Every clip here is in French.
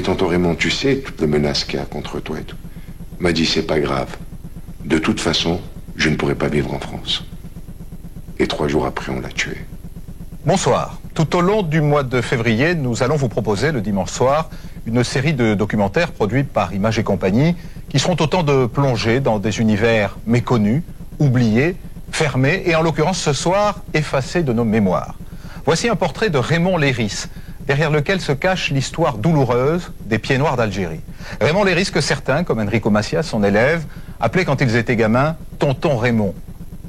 tonton Raymond, tu sais toutes les menaces qu'il y a contre toi et tout. Il m'a dit, c'est pas grave. De toute façon, je ne pourrai pas vivre en France. Et 3 jours après, on l'a tué. Bonsoir. Tout au long du mois de février, nous allons vous proposer le dimanche soir une série de documentaires produits par Images et Compagnie qui seront autant de plongées dans des univers méconnus, oubliés, fermés et en l'occurrence ce soir effacés de nos mémoires. Voici un portrait de Raymond Léris, derrière lequel se cache l'histoire douloureuse des Pieds Noirs d'Algérie. Raymond Léris que certains, comme Enrico Macias, son élève, appelaient quand ils étaient gamins Tonton Raymond.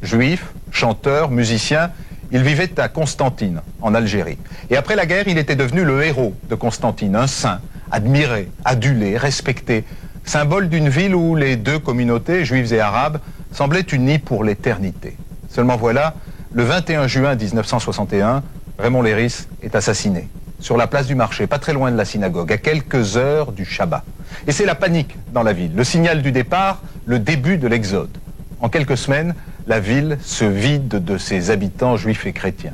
Juif, chanteur, musicien, il vivait à Constantine, en Algérie. Et après la guerre, il était devenu le héros de Constantine, un saint, admiré, adulé, respecté, symbole d'une ville où les deux communautés, juives et arabes, semblaient unies pour l'éternité. Seulement voilà, le 21 juin 1961, Raymond Léris est assassiné, sur la place du marché, pas très loin de la synagogue, à quelques heures du Shabbat. Et c'est la panique dans la ville, le signal du départ, le début de l'exode. En quelques semaines, la ville se vide de ses habitants juifs et chrétiens.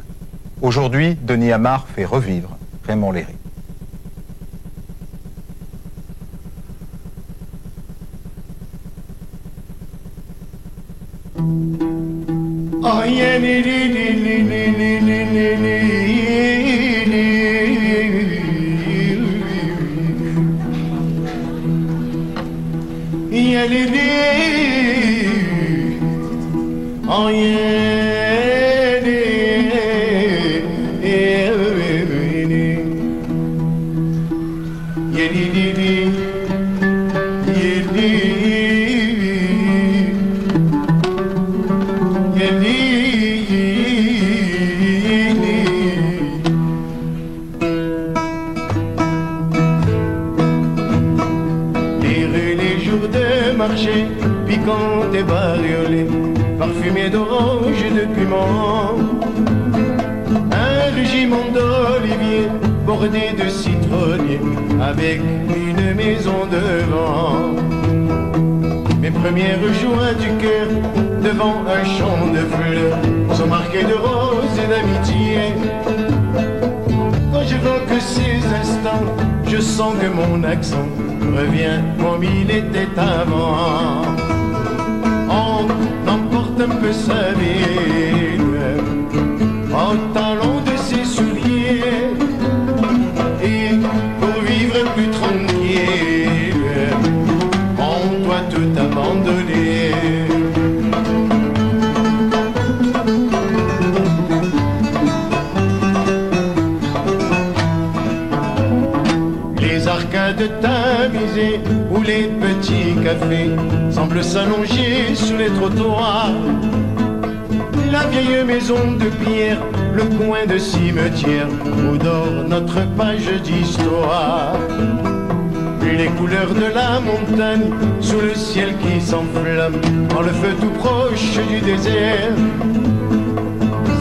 Aujourd'hui, Denis Amar fait revivre Raymond Léris. Piquant et bariolé, parfumé d'orange et de piment. Un régiment d'oliviers bordé de citronniers, avec une maison devant. Mes premières joies du cœur devant un champ de fleurs sont marquées de roses et d'amitié. Quand j'évoque ces instants, je sens que mon accent revient comme il était avant. On emporte un peu sa ville au talon de ses souliers, et pour vivre plus tranquille, on doit tout abandonner. Les arcades tamisées où les petits cafés semblent s'allonger sur les trottoirs, la vieille maison de pierre, le coin de cimetière où dort notre page d'histoire. Les couleurs de la montagne sous le ciel qui s'enflamme dans le feu tout proche du désert.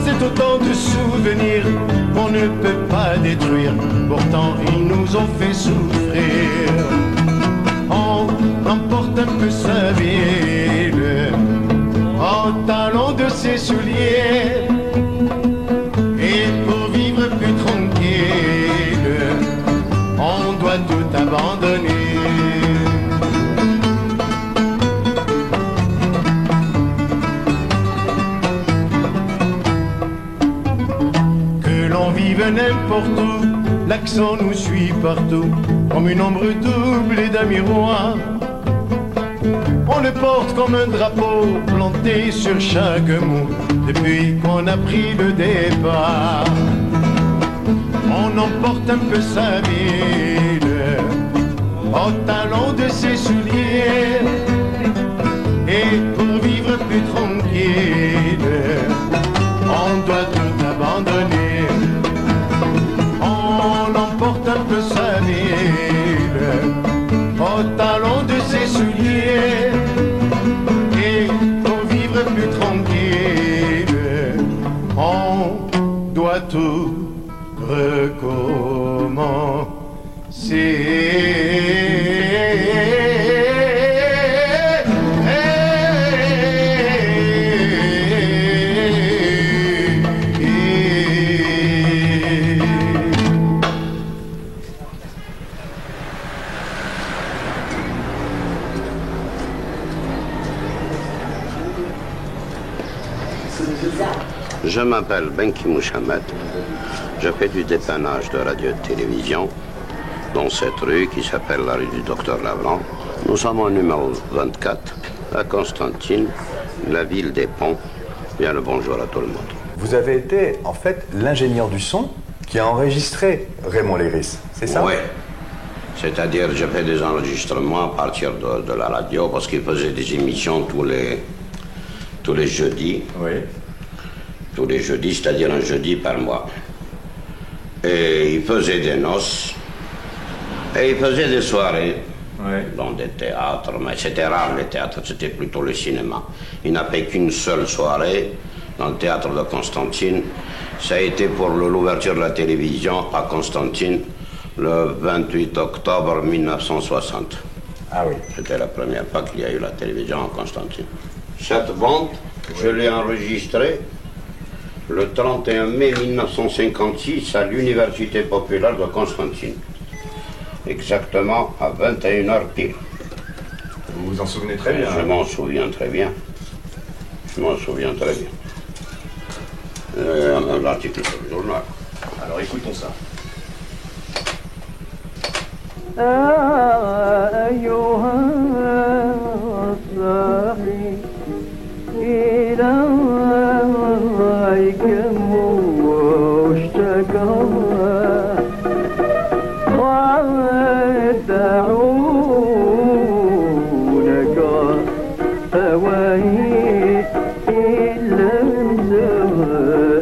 C'est autant de souvenirs qu'on ne peut pas détruire, pourtant ils nous ont fait souffrir. On emporte un peu sa ville au talon de ses souliers, et pour vivre plus tranquille, on doit tout abandonner. N'importe où, l'accent nous suit partout, comme une ombre doublée d'un miroir. On le porte comme un drapeau planté sur chaque mot, depuis qu'on a pris le départ. On emporte un peu sa ville au talon de ses souliers, et pour vivre plus tranquille, on doit tout abandonner. On emporte un peu sa ville au talon de ses souliers, et pour vivre plus tranquille, on doit tout recommencer. Je m'appelle Benki Mouchamed. Je fais du dépannage de radio et télévision dans cette rue qui s'appelle la rue du Docteur Lavran. Nous sommes au numéro 24, à Constantine, la ville des ponts. Bien le bonjour à tout le monde. Vous avez été, en fait, l'ingénieur du son qui a enregistré Raymond Léris, c'est ça? Oui. C'est-à-dire, je fais des enregistrements à partir de la radio parce qu'il faisait des émissions tous les jeudis. Oui. Tous les jeudis, c'est-à-dire un jeudi par mois. Et il faisait des noces. Et il faisait des soirées. Oui. Dans des théâtres. Mais c'était rare les théâtres, c'était plutôt le cinéma. Il n'a fait qu'une seule soirée dans le théâtre de Constantine. Ça a été pour l'ouverture de la télévision à Constantine le 28 octobre 1960. Ah oui. C'était la première fois qu'il y a eu la télévision à Constantine. Cette bande, je l'ai enregistrée le 31 mai 1956 à l'Université populaire de Constantine. Exactement à 21h pile. Vous vous en souvenez très bien? Je m'en souviens très bien. Je m'en souviens très bien. Un article sur le journal. Alors écoutons ça.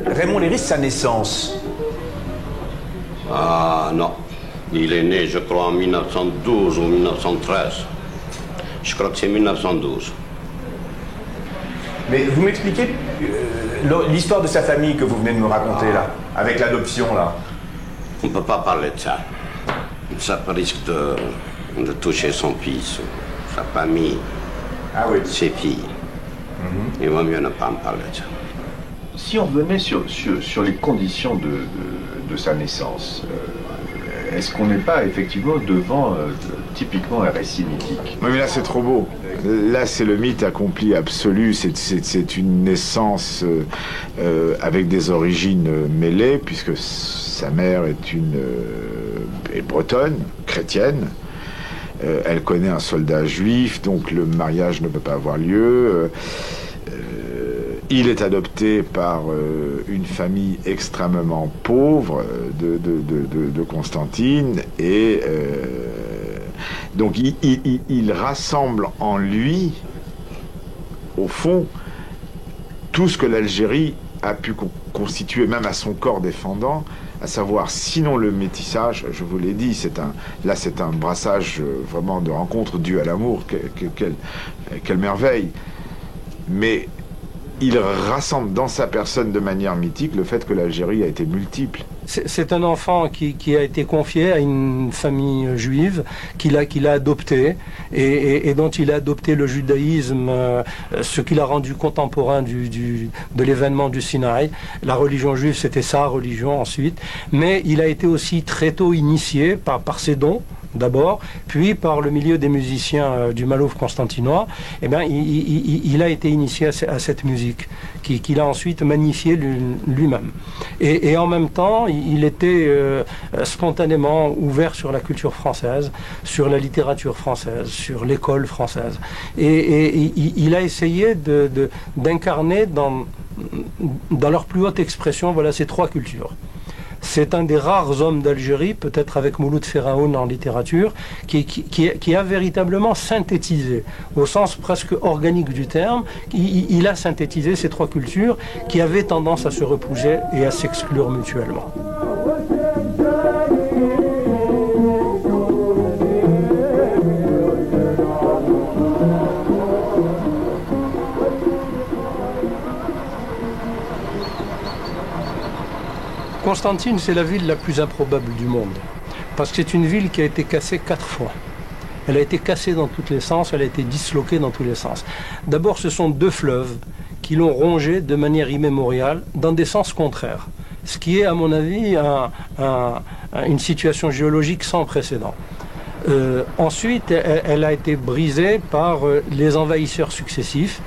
Raymond Léris, sa naissance? Ah non. Il est né, je crois, en 1912 ou 1913. Je crois que c'est 1912. Mais vous m'expliquez l'histoire de sa famille que vous venez de me raconter, là, avec l'adoption, là? On ne peut pas parler de ça. Ça risque de toucher son fils, sa famille, ses filles. Il vaut mieux ne pas en parler de ça. Si on revenait sur les conditions de sa naissance, est-ce qu'on n'est pas effectivement devant typiquement un récit mythique? Oui, mais là c'est trop beau. Là c'est le mythe accompli absolu. C'est une naissance avec des origines mêlées, puisque sa mère est bretonne, chrétienne. Elle connaît un soldat juif, donc le mariage ne peut pas avoir lieu. Il est adopté par une famille extrêmement pauvre de Constantine et donc il rassemble en lui, au fond, tout ce que l'Algérie a pu constituer, même à son corps défendant, à savoir, sinon le métissage, je vous l'ai dit, c'est un brassage vraiment de rencontre due à l'amour, quelle merveille. Mais il rassemble dans sa personne de manière mythique le fait que l'Algérie a été multiple. C'est un enfant qui a été confié à une famille juive, qu'il a adopté et dont il a adopté le judaïsme, ce qui l'a rendu contemporain de l'événement du Sinaï. La religion juive, c'était sa religion ensuite, mais il a été aussi très tôt initié par ses dons, d'abord, puis par le milieu des musiciens du Malouf constantinois. Eh bien, il a été initié à cette musique qu'il a ensuite magnifiée lui-même. Et en même temps, il était spontanément ouvert sur la culture française, sur la littérature française, sur l'école française. Et il a essayé d'incarner dans leur plus haute expression, voilà, ces trois cultures. C'est un des rares hommes d'Algérie, peut-être avec Mouloud Feraoun en littérature, qui a véritablement synthétisé, au sens presque organique du terme, il a synthétisé ces trois cultures qui avaient tendance à se repousser et à s'exclure mutuellement. Constantine, c'est la ville la plus improbable du monde, parce que c'est une ville qui a été cassée 4 fois. Elle a été cassée dans tous les sens, elle a été disloquée dans tous les sens. D'abord, ce sont 2 fleuves qui l'ont rongée de manière immémoriale dans des sens contraires, ce qui est, à mon avis, une situation géologique sans précédent. Ensuite, elle a été brisée par les envahisseurs successifs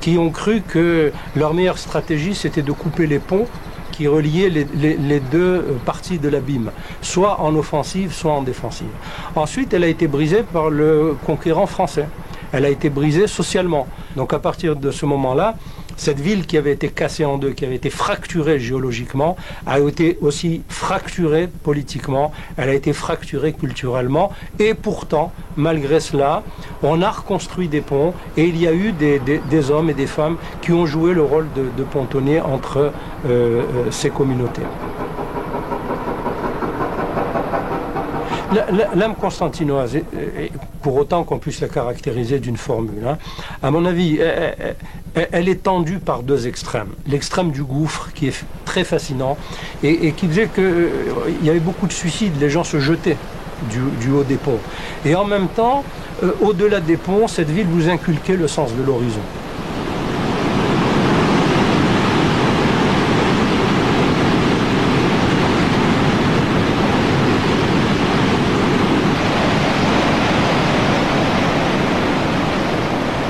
qui ont cru que leur meilleure stratégie, c'était de couper les ponts qui reliaient les deux parties de l'abîme, soit en offensive, soit en défensive. Ensuite, elle a été brisée par le conquérant français. Elle a été brisée socialement. Donc à partir de ce moment-là, cette ville qui avait été cassée en deux, qui avait été fracturée géologiquement, a été aussi fracturée politiquement, elle a été fracturée culturellement, et pourtant, malgré cela, on a reconstruit des ponts, et il y a eu des hommes et des femmes qui ont joué le rôle de pontonniers entre ces communautés. L'âme constantinoise, pour autant qu'on puisse la caractériser d'une formule, hein, à mon avis, elle est tendue par deux extrêmes. L'extrême du gouffre, qui est très fascinant, et qui faisait qu'il y avait beaucoup de suicides, les gens se jetaient du haut des ponts. Et en même temps, au-delà des ponts, cette ville vous inculquait le sens de l'horizon.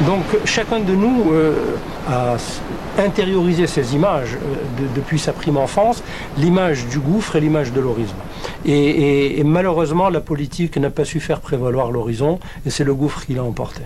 Donc chacun de nous a intériorisé ces images depuis sa prime enfance, l'image du gouffre et l'image de l'horizon. Et malheureusement, la politique n'a pas su faire prévaloir l'horizon, et c'est le gouffre qui l'a emporté.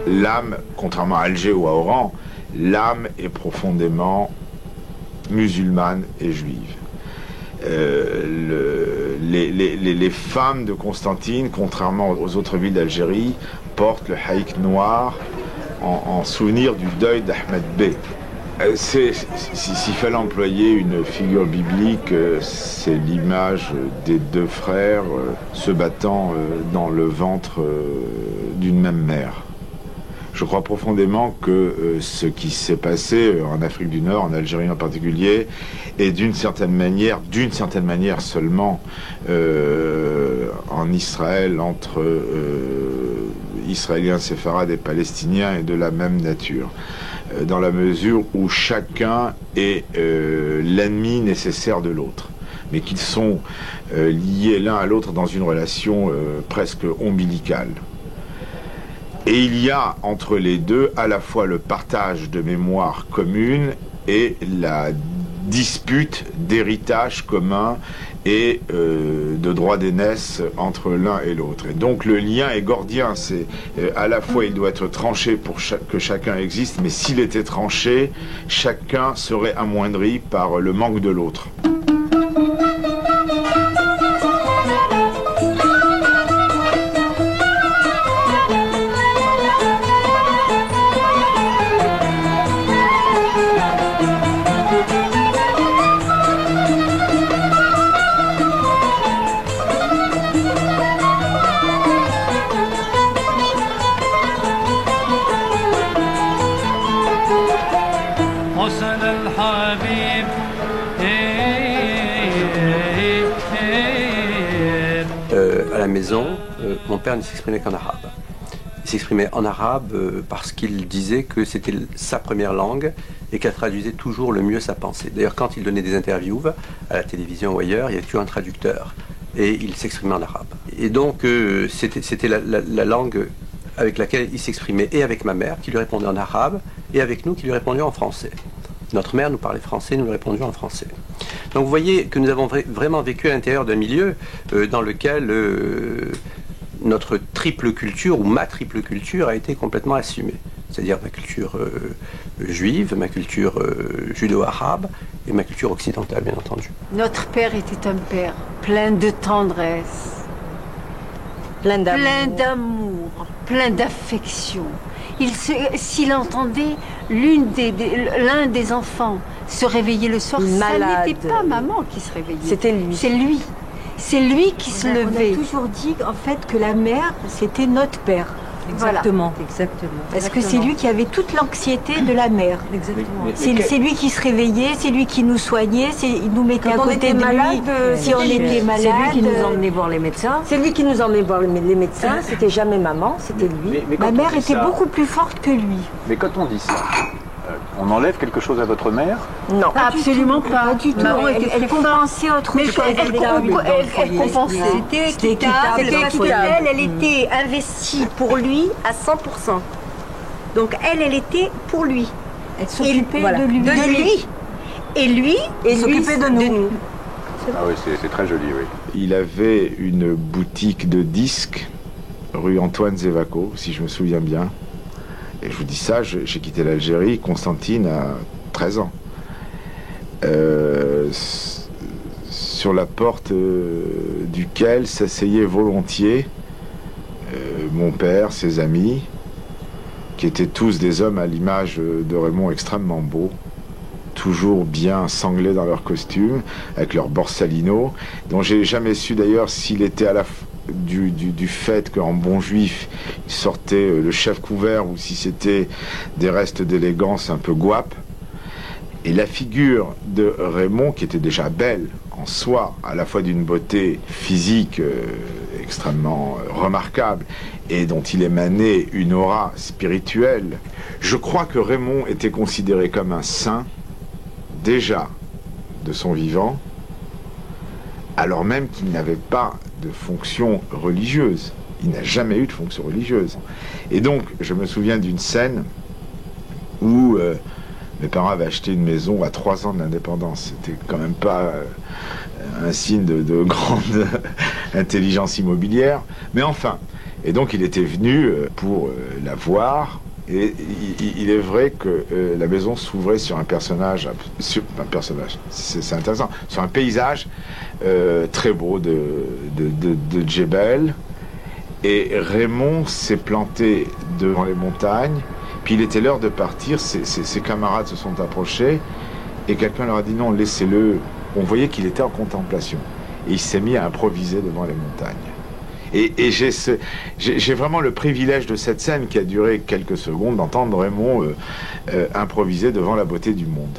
L'âme, contrairement à Alger ou à Oran, l'âme est profondément musulmane et juive. Les femmes de Constantine, contrairement aux autres villes d'Algérie, portent le haïk noir en souvenir du deuil d'Ahmed Bey. S'il fallait employer une figure biblique, c'est l'image des deux frères se battant dans le ventre d'une même mère. Je crois profondément que ce qui s'est passé en Afrique du Nord, en Algérie en particulier, est d'une certaine manière seulement, en Israël, entre Israéliens séfarades et Palestiniens, est de la même nature. Dans la mesure où chacun est l'ennemi nécessaire de l'autre, mais qu'ils sont liés l'un à l'autre dans une relation presque ombilicale. Et il y a entre les deux à la fois le partage de mémoire commune et la dispute d'héritage commun et de droit d'aînesse entre l'un et l'autre. Et donc le lien est gordien, c'est à la fois il doit être tranché pour que chacun existe, mais s'il était tranché, chacun serait amoindri par le manque de l'autre. À la maison, mon père ne s'exprimait qu'en arabe. Il s'exprimait en arabe parce qu'il disait que c'était sa première langue et qu'elle traduisait toujours le mieux sa pensée. D'ailleurs, quand il donnait des interviews à la télévision ou ailleurs, il y avait toujours un traducteur et il s'exprimait en arabe. Et donc, c'était la langue avec laquelle il s'exprimait, et avec ma mère qui lui répondait en arabe, et avec nous qui lui répondions en français. Notre mère nous parlait français, nous lui répondions en français. Donc vous voyez que nous avons vraiment vécu à l'intérieur d'un milieu dans lequel notre triple culture, ou ma triple culture, a été complètement assumée. C'est-à-dire ma culture juive, ma culture judo-arabe et ma culture occidentale, bien entendu. Notre père était un père plein de tendresse, plein d'amour, plein d'affection. S'il entendait l'un des enfants se réveiller le soir, ça n'était pas maman qui se réveillait. C'était lui. C'est lui. C'est lui qui se levait. On a toujours dit en fait que la mère, c'était notre père. Exactement. Voilà. Exactement. Parce que c'est lui qui avait toute l'anxiété de la mère. Exactement. C'est lui qui se réveillait, c'est lui qui nous soignait, il nous mettait Quand à on côté était de malade, lui. Si on était malade, c'est lui qui nous emmenait voir les médecins. C'est lui qui nous emmenait voir les médecins. C'était jamais maman, c'était lui. Mais quand Ma on mère dit était ça- beaucoup plus forte que lui. Mais quand on dit ça, on enlève quelque chose à votre mère? Non. Absolument pas. Du tout. Maman était Elle compensait autre chose. Elle compensait. C'était équitable. Elle était investie pour lui à 100%. Donc elle était pour lui. Elle s'occupait Voilà. de lui. Et lui, Et s'occupait de nous. Ah oui, c'est très joli, oui. Il avait une boutique de disques rue Antoine Zévaco, si je me souviens bien. Et je vous dis ça, j'ai quitté l'Algérie, Constantine a 13 ans. Sur la porte duquel s'asseyaient volontiers mon père, ses amis, qui étaient tous des hommes à l'image de Raymond extrêmement beaux, toujours bien sanglés dans leur costume, avec leur borsalino, dont j'ai jamais su d'ailleurs s'il était à la du fait qu'en bon juif, il sortait le chef couvert ou si c'était des restes d'élégance un peu guape. Et la figure de Raymond, qui était déjà belle en soi, à la fois d'une beauté physique extrêmement remarquable et dont il émanait une aura spirituelle, je crois que Raymond était considéré comme un saint déjà de son vivant, alors même qu'il n'avait pas de fonction religieuse. Il n'a jamais eu de fonction religieuse. Et donc, je me souviens d'une scène où mes parents avaient acheté une maison à 3 ans de l'indépendance. C'était quand même pas un signe de grande intelligence immobilière. Mais enfin, et donc il était venu pour la voir. Et il est vrai que la maison s'ouvrait sur un personnage, c'est intéressant, sur un paysage très beau de Djebel. Et Raymond s'est planté devant les montagnes, puis il était l'heure de partir, ses camarades se sont approchés, et quelqu'un leur a dit non, laissez-le. On voyait qu'il était en contemplation. Et il s'est mis à improviser devant les montagnes. Et j'ai vraiment le privilège de cette scène qui a duré quelques secondes d'entendre Raymond improviser devant la beauté du monde.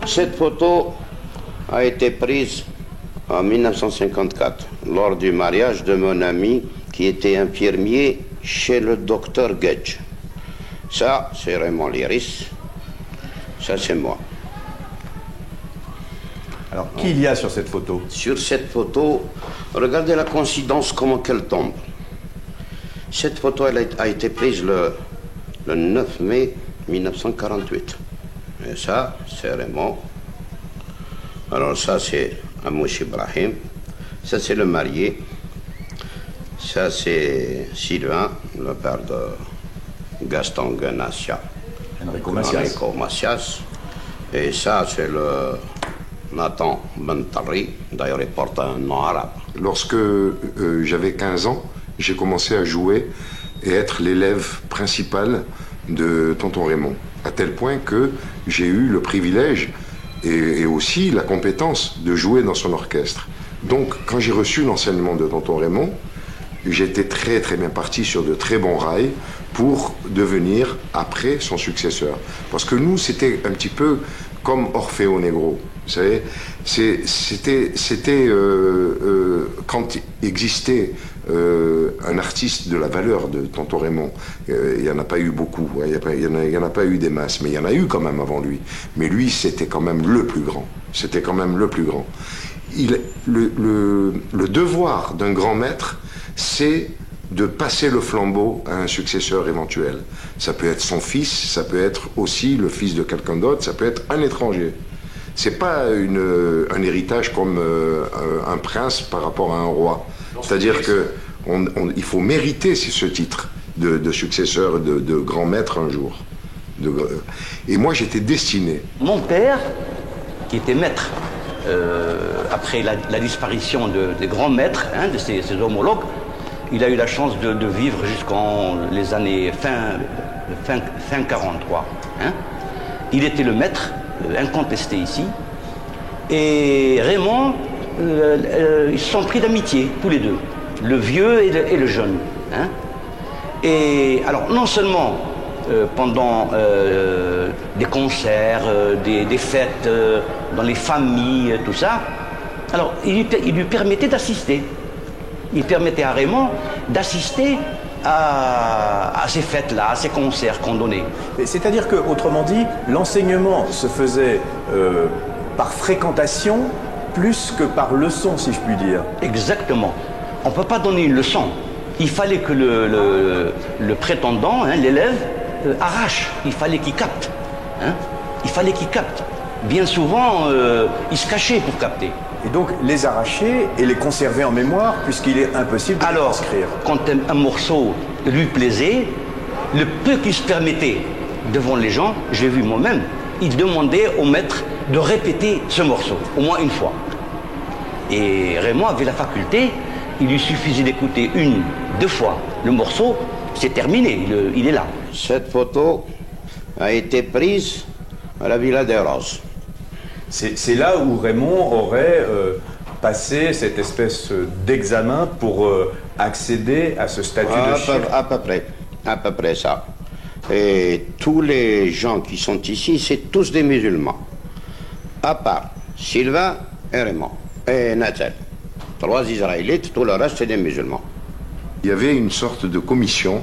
Cette photo a été prise en 1954, lors du mariage de mon ami qui était infirmier chez le docteur Gedge. Ça, c'est Raymond Léris. Ça, c'est moi. Alors, qui il y a sur cette photo? Sur cette photo, regardez la coïncidence, comment qu'elle tombe. Cette photo, elle a été prise le 9 mai 1948. Et ça, c'est Raymond. Alors ça, c'est Amouche Ibrahim. Ça, c'est le marié. Ça, c'est Sylvain, le père de Gaston Ganassia. Enrico Macias. Et ça, c'est le Nathan Bentari. D'ailleurs, il porte un nom arabe. Lorsque j'avais 15 ans, j'ai commencé à jouer et être l'élève principal de Tonton Raymond. À tel point que j'ai eu le privilège et aussi la compétence de jouer dans son orchestre. Donc, quand j'ai reçu l'enseignement de Tonton Raymond, j'étais très très bien parti sur de très bons rails pour devenir après son successeur. Parce que nous, c'était un petit peu comme Orfeo Negro. Vous savez, c'était quand existait un artiste de la valeur de Tonton Raymond, il n'y en a pas eu beaucoup, il n'y en a pas eu des masses, mais il y en a eu quand même avant lui. Mais lui, c'était quand même le plus grand. C'était quand même le plus grand. Le devoir d'un grand maître, c'est de passer le flambeau à un successeur éventuel. Ça peut être son fils, ça peut être aussi le fils de quelqu'un d'autre, ça peut être un étranger. C'est pas un héritage comme un prince par rapport à un roi. C'est-à-dire que Il faut mériter ce titre de successeur, de grand maître un jour. Et moi, j'étais destiné. Mon père, qui était maître, après la disparition des grands maîtres, hein, de ses homologues, il a eu la chance de vivre jusqu'en les années fin 43. Hein. Il était le maître, incontesté ici. Et Raymond, ils se sont pris d'amitié, tous les deux, le vieux et le jeune. Hein. Et alors, non seulement pendant des concerts, des fêtes, dans les familles, tout ça, alors il lui permettait d'assister. Il permettait à Raymond d'assister à ces fêtes-là, à ces concerts qu'on donnait. C'est-à-dire que, autrement dit, l'enseignement se faisait par fréquentation plus que par leçon, si je puis dire. Exactement. On ne peut pas donner une leçon. Il fallait que le prétendant, hein, l'élève, arrache. Il fallait qu'il capte. Hein. Il fallait qu'il capte. Bien souvent, il se cachait pour capter. Et donc les arracher et les conserver en mémoire, puisqu'il est impossible de les transcrire. Quand un morceau lui plaisait, le peu qu'il se permettait devant les gens, je l'ai vu moi-même, il demandait au maître de répéter ce morceau, au moins une fois. Et Raymond avait la faculté, il lui suffisait d'écouter 1, 2 fois le morceau, c'est terminé, il est là. Cette photo a été prise à la Villa des Roses. C'est là où Raymond aurait passé cette espèce d'examen pour accéder à ce statut de chef. À peu près ça. Et tous les gens qui sont ici, c'est tous des musulmans. À part Sylvain et Raymond et Nathalie. 3 Israélites, tout le reste c'est des musulmans. Il y avait une sorte de commission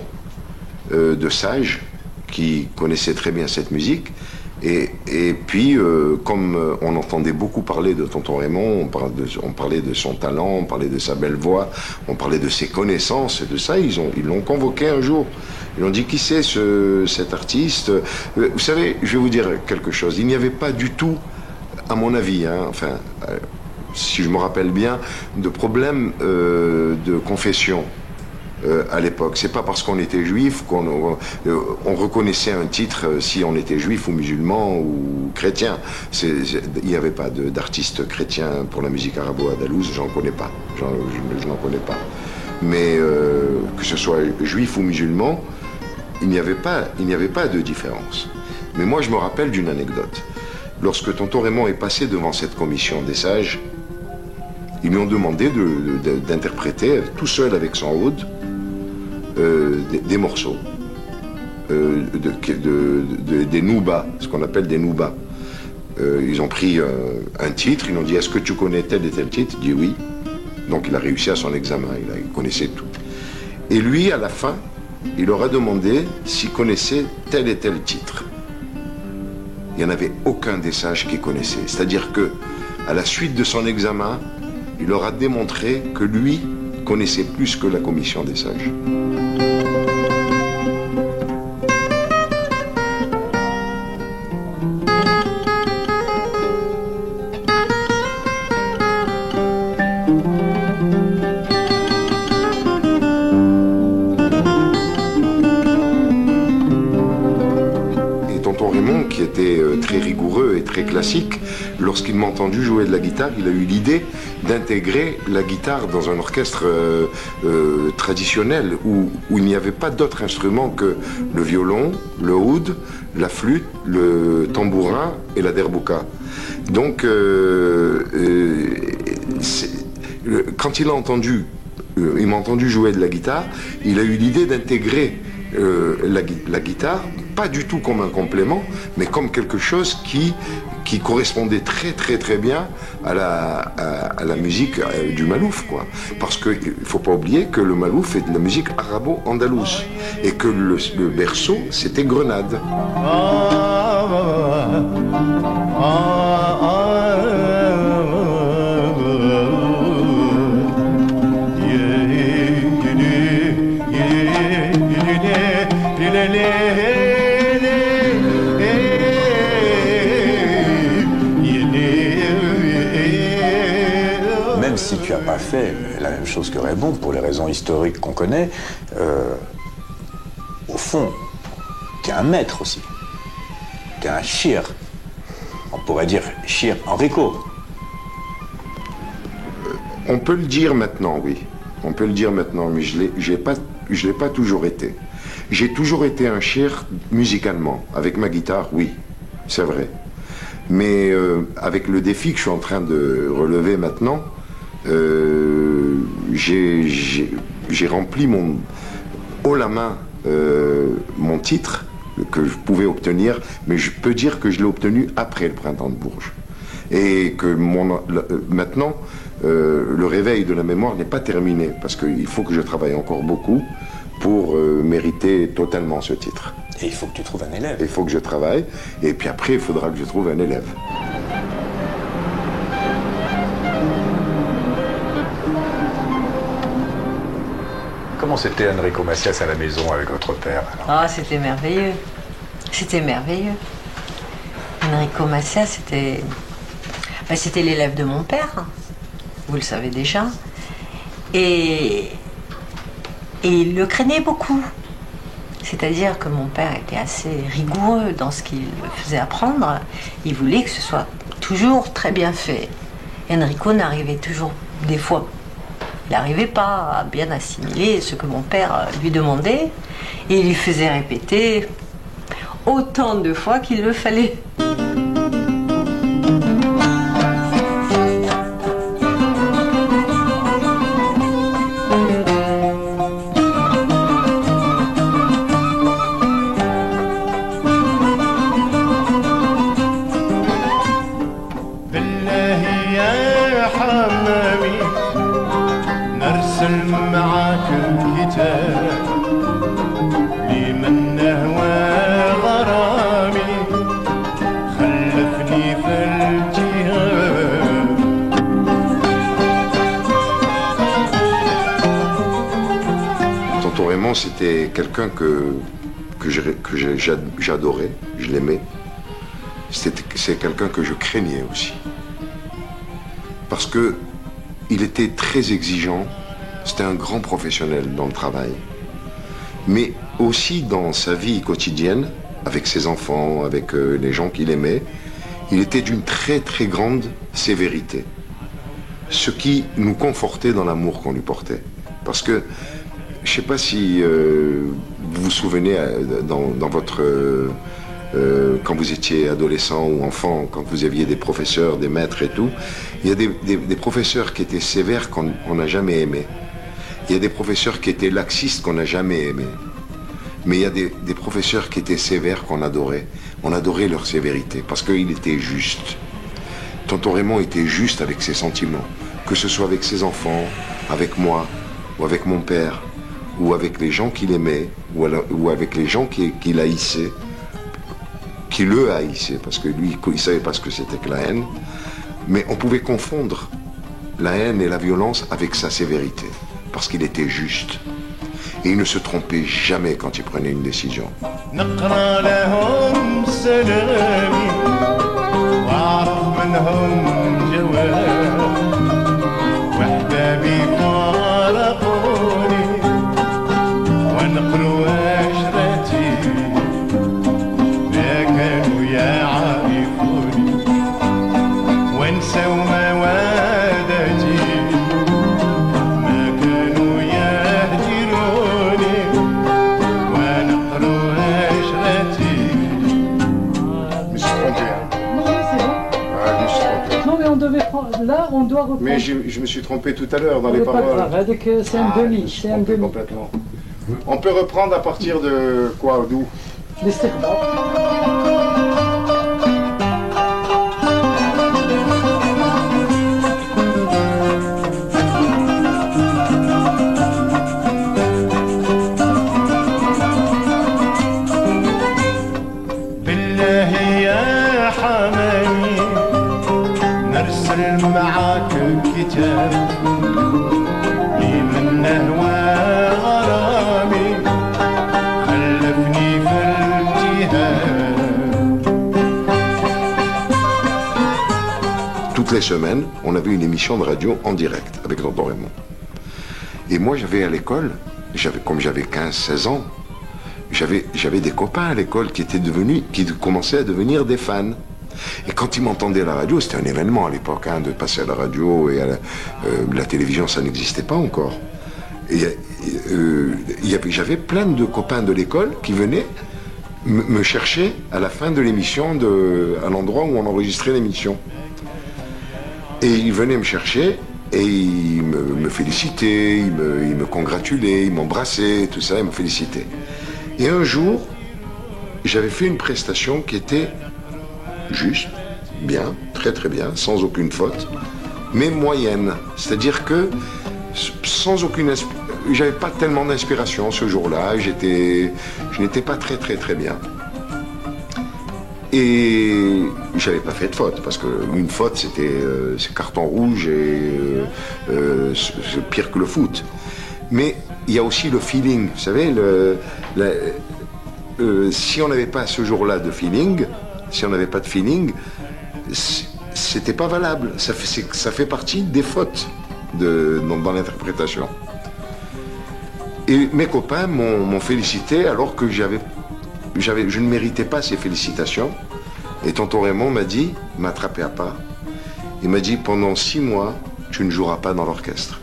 de sages qui connaissaient très bien cette musique. Et puis, comme on entendait beaucoup parler de Tonton Raymond, on parlait de son talent, on parlait de sa belle voix, on parlait de ses connaissances et de ça, ils l'ont convoqué un jour. Ils ont dit, qui c'est cet artiste? Vous savez, je vais vous dire quelque chose, il n'y avait pas du tout, à mon avis, hein, enfin, si je me rappelle bien, de problème de confession. À l'époque. C'est pas parce qu'on était juif qu'on reconnaissait un titre si on était juif ou musulman ou chrétien. Il n'y avait pas d'artiste chrétien pour la musique arabo-andalouse, j'en connais pas. Je n'en connais pas. Mais que ce soit juif ou musulman, il n'y avait pas de différence. Mais moi, je me rappelle d'une anecdote. Lorsque Tonton Raymond est passé devant cette commission des sages, ils lui ont demandé d'interpréter tout seul avec son oud des morceaux, des noubas, ce qu'on appelle des noubas. Ils ont pris un titre, ils ont dit, est-ce que tu connais tel et tel titre? Il dit oui. Donc il a réussi à son examen, il connaissait tout. Et lui, à la fin, il leur a demandé s'il connaissait tel et tel titre. Il n'y en avait aucun des sages qui connaissait. C'est-à-dire que, à la suite de son examen, il leur a démontré que lui connaissait plus que la commission des sages. Très rigoureux et très classique, lorsqu'il m'a entendu jouer de la guitare, il a eu l'idée d'intégrer la guitare dans un orchestre traditionnel où il n'y avait pas d'autre instrument que le violon, le oud, la flûte, le tambourin et la derbouka. Donc, quand il m'a entendu jouer de la guitare, il a eu l'idée d'intégrer la guitare, pas du tout comme un complément, mais comme quelque chose qui correspondait très très très bien à la musique du Malouf, quoi. Parce qu'il ne faut pas oublier que le Malouf est de la musique arabo-andalouse et que le berceau, c'était Grenade. Même si tu n'as pas fait même chose que Raymond, pour les raisons historiques qu'on connaît. Au fond, t'es un maître aussi. T'es un shir. On pourrait dire shir Enrico. On peut le dire maintenant, oui. On peut le dire maintenant, mais je l'ai pas toujours été. J'ai toujours été un shir musicalement. Avec ma guitare, oui, c'est vrai. Mais avec le défi que je suis en train de relever maintenant, j'ai rempli haut la main mon titre que je pouvais obtenir, mais je peux dire que je l'ai obtenu après le Printemps de Bourges. Et que maintenant, le réveil de la mémoire n'est pas terminé, parce qu'il faut que je travaille encore beaucoup pour mériter totalement ce titre. Et il faut que tu trouves un élève. Il faut que je travaille, et puis après, il faudra que je trouve un élève. Comment c'était Enrico Macias à la maison avec votre père alors? Ah, c'était merveilleux. C'était merveilleux. Enrico Macias, c'était l'élève de mon père. Vous le savez déjà. Et il le craignait beaucoup. C'est-à-dire que mon père était assez rigoureux dans ce qu'il faisait apprendre. Il voulait que ce soit toujours très bien fait. Enrico n'arrivait toujours, des fois, il n'arrivait pas à bien assimiler ce que mon père lui demandait. Et il lui faisait répéter autant de fois qu'il le fallait. C'était quelqu'un que j'adorais, je l'aimais. C'est quelqu'un que je craignais aussi. Parce que il était très exigeant, c'était un grand professionnel dans le travail. Mais aussi dans sa vie quotidienne, avec ses enfants, avec les gens qu'il aimait, il était d'une très très grande sévérité. Ce qui nous confortait dans l'amour qu'on lui portait. Parce que je ne sais pas si vous vous souvenez dans votre... quand vous étiez adolescent ou enfant, quand vous aviez des professeurs, des maîtres et tout, il y a des professeurs qui étaient sévères qu'on n'a jamais aimés. Il y a des professeurs qui étaient laxistes qu'on n'a jamais aimés. Mais il y a des professeurs qui étaient sévères qu'on adorait. On adorait leur sévérité parce qu'il était juste. Tonton Raymond était juste avec ses sentiments. Que ce soit avec ses enfants, avec moi, ou avec mon père, ou avec les gens qu'il aimait, ou avec les gens qu'il haïssait, qui le haïssaient, parce que lui, il ne savait pas ce que c'était que la haine. Mais on pouvait confondre la haine et la violence avec sa sévérité, parce qu'il était juste. Et il ne se trompait jamais quand il prenait une décision. Là, on doit reprendre. Mais je me suis trompé tout à l'heure dans les paroles. C'est un demi. C'est un demi. Complètement. On peut reprendre à partir de quoi, d'où? Toutes les semaines, on avait une émission de radio en direct avec Tonton Raymond. Et moi, j'avais à l'école, comme j'avais 15-16 ans, j'avais des copains à l'école qui commençaient à devenir des fans. Et quand ils m'entendaient à la radio, c'était un événement à l'époque, hein, de passer à la radio et à la télévision, ça n'existait pas encore. Et j'avais plein de copains de l'école qui venaient me chercher à la fin de l'émission, à l'endroit où on enregistrait l'émission. Et ils venaient me chercher et ils me félicitaient, ils me congratulaient, ils m'embrassaient, tout ça, ils me félicitaient. Et un jour, j'avais fait une prestation qui était juste, bien, très très bien, sans aucune faute, mais moyenne. C'est-à-dire que j'avais pas tellement d'inspiration ce jour-là, je n'étais pas très très très bien. Et j'avais pas fait de faute, parce qu'une faute c'est carton rouge et c'est pire que le foot. Mais il y a aussi le feeling, vous savez, si on n'avait pas ce jour-là de feeling, si on n'avait pas de feeling, c'était pas valable. Ça fait partie des fautes dans l'interprétation. Et mes copains m'ont félicité alors que je ne méritais pas ces félicitations. Et tonton Raymond m'a attrapé à part. Il m'a dit, pendant 6 mois, tu ne joueras pas dans l'orchestre.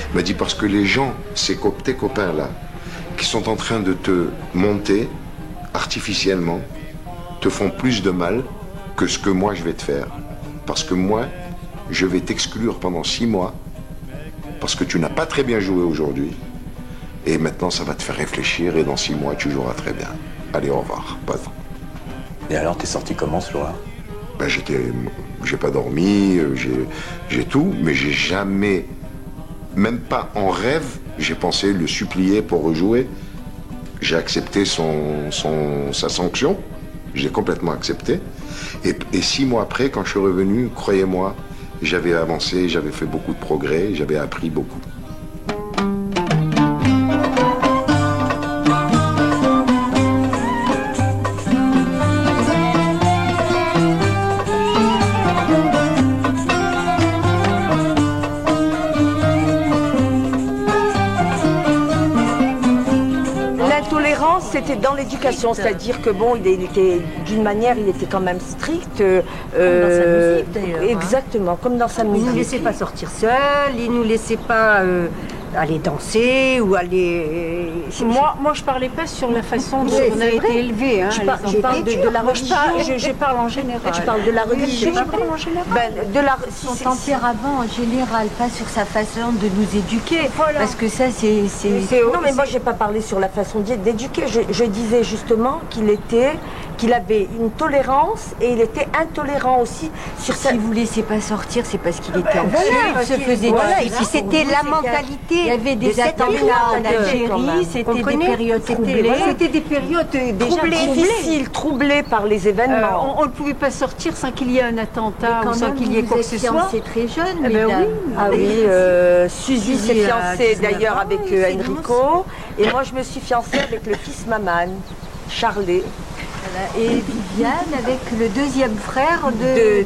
Il m'a dit, parce que les gens, tes copains-là, qui sont en train de te monter artificiellement, te font plus de mal que ce que moi je vais te faire. Parce que moi, je vais t'exclure pendant 6 mois, parce que tu n'as pas très bien joué aujourd'hui. Et maintenant, ça va te faire réfléchir, et dans 6 mois, tu joueras très bien. Allez, au revoir. Pas tant. Et alors, t'es sorti comment ce jour-là? Ben, j'ai pas dormi, j'ai tout, mais j'ai jamais, même pas en rêve, j'ai pensé le supplier pour rejouer. J'ai accepté sa sanction, j'ai complètement accepté. Et 6 mois après, quand je suis revenu, croyez-moi, j'avais avancé, j'avais fait beaucoup de progrès, j'avais appris beaucoup. C'était dans l'éducation, c'est-à-dire que bon, il était d'une manière, il était quand même strict. Comme dans sa musique d'ailleurs. Exactement, comme dans sa musique. Il ne nous laissait pas sortir seul, il ne nous laissait pas aller danser ou aller... Moi, je parlais pas sur la façon dont on a été élevé. Hein, je parle de la religion. Je parle en général. Tu parles de la religion. Je parle en général. Son tempérament en général, pas sur sa façon de nous éduquer. Voilà. Parce que ça, c'est... Non, mais moi, j'ai pas parlé sur la façon d'éduquer. Je disais justement qu'il avait une tolérance et il était intolérant aussi sur sa... Si vous ne laissez pas sortir, c'est parce qu'il était anxieux, il se faisait... Voilà, et puis c'était la mentalité. Il y avait des attentats en Algérie, c'était des périodes troublées. C'était des périodes déjà difficiles, troublées par les événements. On ne pouvait pas sortir sans qu'il y ait un attentat ou sans qu'il y ait quoi que ce soit. C'est très jeune, mesdames. Ah oui, Suzy s'est fiancée d'ailleurs avec Enrico. Et moi, je me suis fiancée avec le fils Maman, Charlet. Voilà. Et Viviane avec le deuxième frère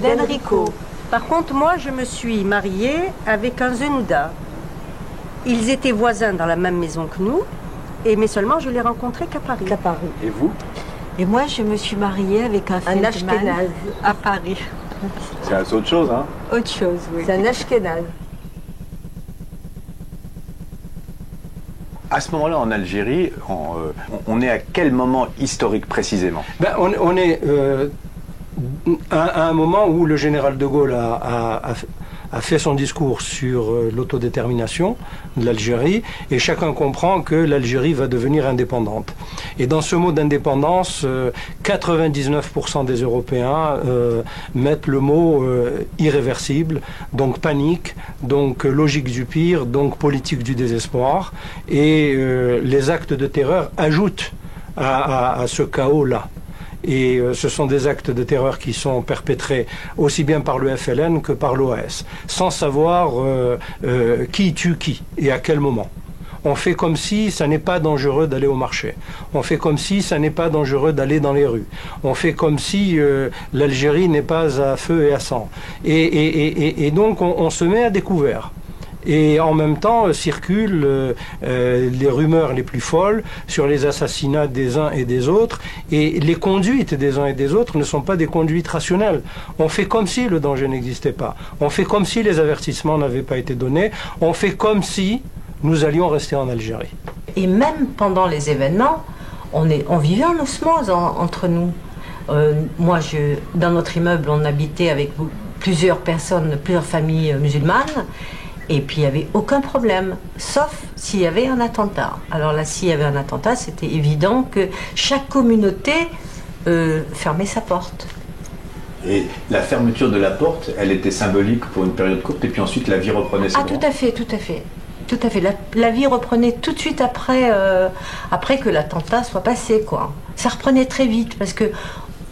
d'Enrico. Par contre, moi, je me suis mariée avec un Zenouda. Ils étaient voisins dans la même maison que nous, mais seulement je l'ai rencontré qu'à Paris. Et vous? Et moi, je me suis mariée avec un Ashkénaze à Paris. C'est autre chose, hein? Autre chose, oui. C'est un Ashkénaze. À ce moment-là, en Algérie, on est à quel moment historique précisément? On est à un moment où le général de Gaulle a fait son discours sur l'autodétermination de l'Algérie, et chacun comprend que l'Algérie va devenir indépendante. Et dans ce mot d'indépendance, 99% des Européens mettent le mot irréversible, donc panique, donc logique du pire, donc politique du désespoir, et les actes de terreur ajoutent à ce chaos-là. Et ce sont des actes de terreur qui sont perpétrés aussi bien par le FLN que par l'OAS, sans savoir qui tue qui et à quel moment. On fait comme si ça n'est pas dangereux d'aller au marché. On fait comme si ça n'est pas dangereux d'aller dans les rues. On fait comme si l'Algérie n'est pas à feu et à sang. Et donc on se met à découvert. Et en même temps circulent les rumeurs les plus folles sur les assassinats des uns et des autres. Et les conduites des uns et des autres ne sont pas des conduites rationnelles. On fait comme si le danger n'existait pas. On fait comme si les avertissements n'avaient pas été donnés. On fait comme si nous allions rester en Algérie. Et même pendant les événements, on vivait en osmose entre nous. Moi, dans notre immeuble, on habitait avec plusieurs personnes, plusieurs familles musulmanes, et puis il n'y avait aucun problème, sauf s'il y avait un attentat. Alors là, s'il y avait un attentat, c'était évident que chaque communauté fermait sa porte. Et la fermeture de la porte, elle était symbolique pour une période courte, et puis ensuite la vie reprenait son Tout à fait, tout à fait. Tout à fait. La vie reprenait tout de suite après que l'attentat soit passé, quoi. Ça reprenait très vite, parce que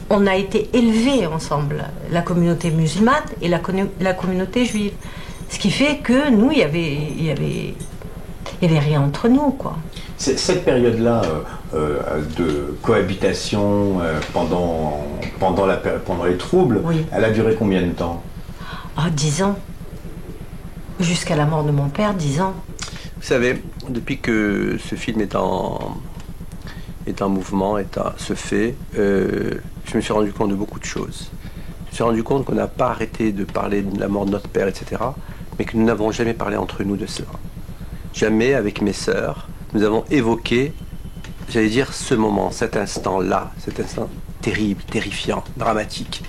on a été élevés ensemble, la communauté musulmane et la communauté juive. Ce qui fait que nous, il y avait rien entre nous, quoi. Cette période-là de cohabitation pendant les troubles, oui. Elle a duré combien de temps? 10 ans. Jusqu'à la mort de mon père, 10 ans. Vous savez, depuis que ce film est en mouvement, se fait, je me suis rendu compte de beaucoup de choses. Je me suis rendu compte qu'on n'a pas arrêté de parler de la mort de notre père, etc., mais que nous n'avons jamais parlé entre nous de cela. Jamais, avec mes sœurs, nous avons évoqué, j'allais dire, ce moment, cet instant-là, cet instant terrible, terrifiant, dramatique.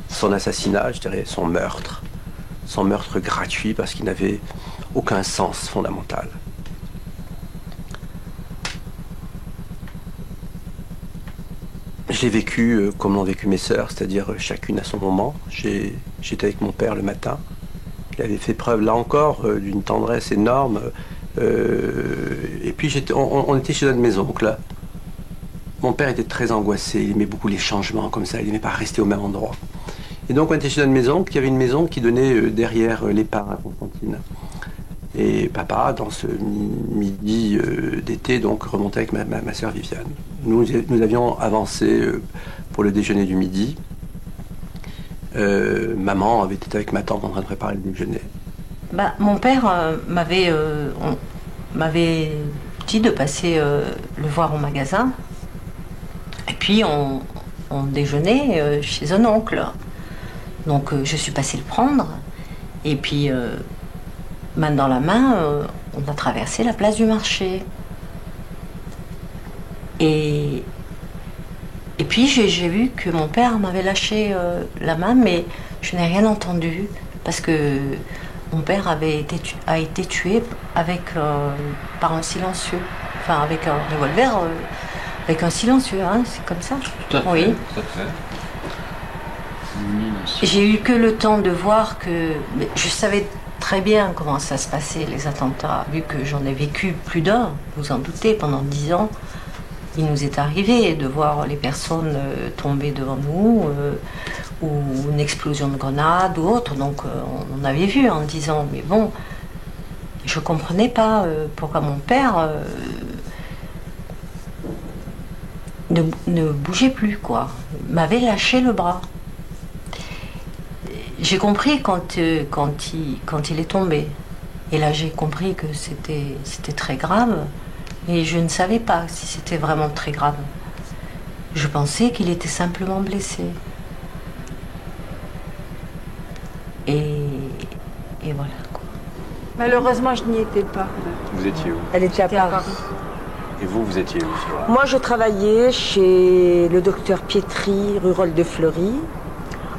Son assassinat, je dirais, son meurtre gratuit parce qu'il n'avait aucun sens fondamental. Je l'ai vécu comme l'ont vécu mes sœurs, c'est-à-dire chacune à son moment. J'étais avec mon père le matin. Il avait fait preuve, là encore, d'une tendresse énorme. Et puis on était chez un de mes oncles. Mon père était très angoissé, il aimait beaucoup les changements comme ça, il n'aimait pas rester au même endroit. Et donc on était chez un de mes oncles, qui avait une maison qui donnait derrière l'Épar à Constantine. Et papa, dans ce midi d'été, donc remontait avec ma sœur Viviane. Nous avions avancé pour le déjeuner du midi. Maman avait été avec ma tante en train de préparer le déjeuner. Mon père m'avait dit de passer le voir au magasin. Et puis on déjeunait chez un oncle. Donc je suis passée le prendre. Et puis, main dans la main, on a traversé la place du marché. Et puis j'ai vu que mon père m'avait lâché la main, mais je n'ai rien entendu parce que mon père a été tué par un silencieux, enfin avec un revolver, avec un silencieux, hein, c'est comme ça. Tout à fait. Oui. Tout à fait. J'ai eu que le temps de voir que je savais très bien comment ça se passait, les attentats, vu que j'en ai vécu plus d'un, vous en doutez, pendant 10 ans. Il nous est arrivé de voir les personnes tomber devant nous, ou une explosion de grenade ou autre, donc on avait vu en 10 ans, mais bon, je comprenais pas pourquoi mon père ne bougeait plus, quoi, m'avait lâché le bras. J'ai compris quand il est tombé. Et là, j'ai compris que c'était très grave. Et je ne savais pas si c'était vraiment très grave. Je pensais qu'il était simplement blessé. Et voilà, quoi. Malheureusement, je n'y étais pas. Vous étiez où? Elle était à Paris. Et vous étiez où? Moi, je travaillais chez le docteur Pietri, rue Rolles de Fleury.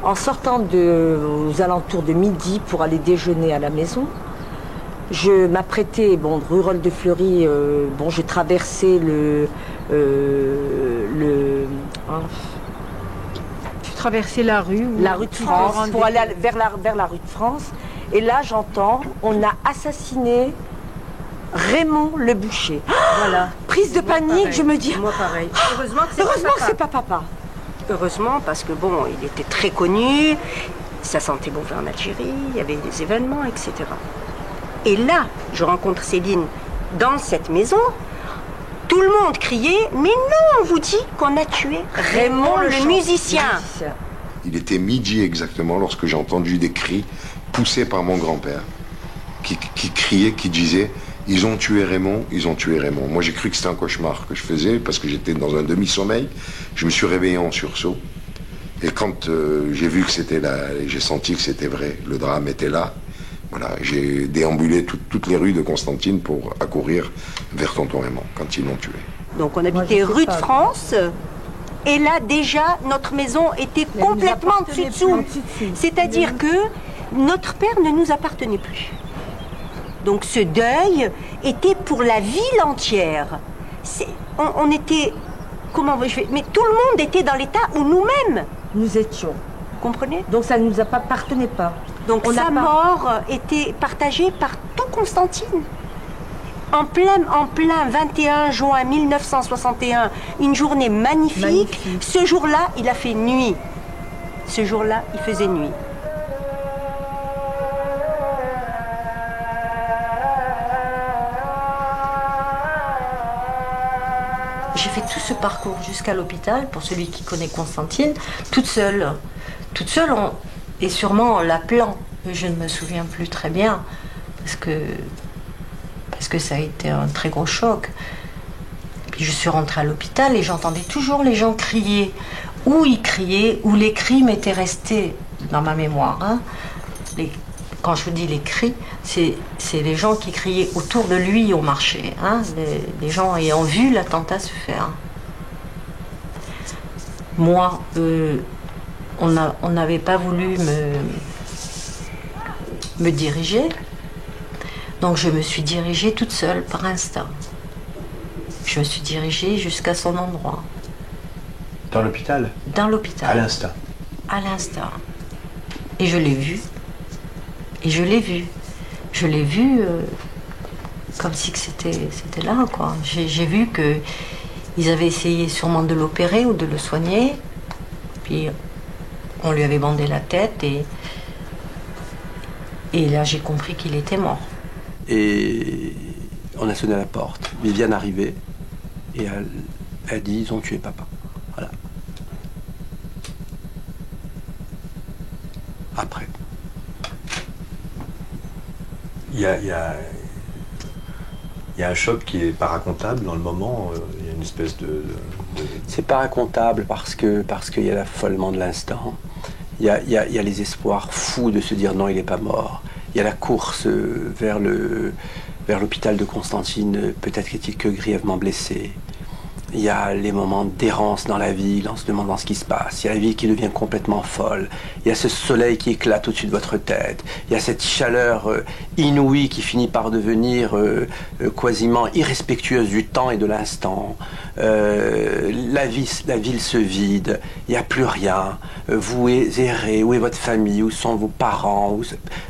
En sortant aux alentours de midi pour aller déjeuner à la maison, je m'apprêtais, rue Rolles de Fleury, je traversais Tu traversais la rue de France pour aller vers la rue de France. Et là, j'entends, on a assassiné Raymond le boucher. Voilà. Prise de panique, pareil. je me dis. Moi pareil. Heureusement que c'est pas papa. Heureusement, parce que il était très connu, ça sentait bon en Algérie, il y avait des événements, etc. Et là, je rencontre Céline dans cette maison, tout le monde criait, mais non, on vous dit qu'on a tué Raymond le musicien. Il était midi exactement lorsque j'ai entendu des cris poussés par mon grand-père. qui criait, qui disait « Ils ont tué Raymond, ils ont tué Raymond ». Moi, j'ai cru que c'était un cauchemar que je faisais parce que j'étais dans un demi-sommeil. Je me suis réveillé en sursaut. Et quand j'ai vu que c'était là, j'ai senti que c'était vrai, le drame était là. Voilà, j'ai déambulé toutes les rues de Constantine pour accourir vers tonton Raymond quand ils l'ont tué. Donc on habitait rue de France. Et là, déjà, notre maison était complètement dessus-dessous. C'est-à-dire que notre père ne nous appartenait plus. Donc ce deuil était pour la ville entière. On était... Comment je vais... Mais tout le monde était dans l'état où nous-mêmes nous étions. Vous comprenez? Donc ça ne nous appartenait pas. Donc sa mort était partagée par tout Constantine. En plein 21 juin 1961, une journée magnifique. Ce jour-là, il a fait nuit. Ce jour-là, il faisait nuit. J'ai fait tout ce parcours jusqu'à l'hôpital, pour celui qui connaît Constantine, toute seule. Toute seule, et sûrement en l'appelant. Je ne me souviens plus très bien, parce que ça a été un très gros choc. Puis je suis rentrée à l'hôpital et j'entendais toujours les gens crier. Ou ils criaient, ou les cris m'étaient restés dans ma mémoire. Hein. Quand je vous dis les cris, c'est les gens qui criaient autour de lui au marché. Hein. Les gens ayant vu l'attentat se faire. Moi, on n'avait pas voulu me diriger. Donc je me suis dirigée toute seule par instinct. Je me suis dirigée jusqu'à son endroit. Dans l'hôpital? Dans l'hôpital. À l'instinct? À l'instinct. Et je l'ai vu. Et je l'ai vu. Je l'ai vu comme si c'était là, quoi. J'ai vu qu'ils avaient essayé sûrement de l'opérer ou de le soigner. Puis on lui avait bandé la tête et là j'ai compris qu'il était mort. Et on a sonné à la porte. Viviane arrivait et elle a dit ils ont tué papa. Voilà. Après. Il y a un choc qui n'est pas racontable dans le moment. Il y a une espèce de... C'est pas racontable parce qu'il y a l'affolement de l'instant. Il y a les espoirs fous de se dire non, il n'est pas mort. Il y a la course vers l'hôpital de Constantine, peut-être qu'il que grièvement blessé. Il y a les moments d'errance dans la ville, en se demandant ce qui se passe. Il y a la ville qui devient complètement folle. Il y a ce soleil qui éclate au-dessus de votre tête. Il y a cette chaleur inouïe qui finit par devenir quasiment irrespectueuse du temps et de l'instant. La ville se vide. Il n'y a plus rien. Vous errez. Où est votre famille? Où sont vos parents?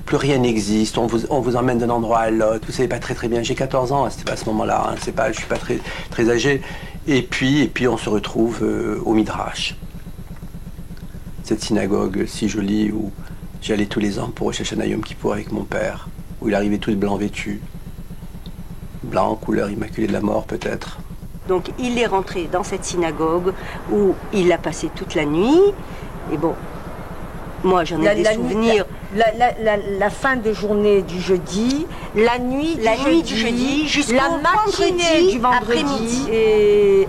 Plus rien n'existe. On vous emmène d'un endroit à l'autre. Vous ne savez pas très bien. J'ai 14 ans à ce moment-là. Hein. Je ne suis pas très âgé. Et puis on se retrouve au Midrash. Cette synagogue si jolie où j'allais tous les ans pour Rosh Hashanah Yom Kippour avec mon père, où il arrivait tout de blanc vêtu. Blanc, couleur immaculée de la mort peut-être. Donc il est rentré dans cette synagogue où il a passé toute la nuit. Et bon, moi j'en ai des souvenirs. La fin de journée du jeudi, la nuit du jeudi jusqu'au vendredi du après-midi. Et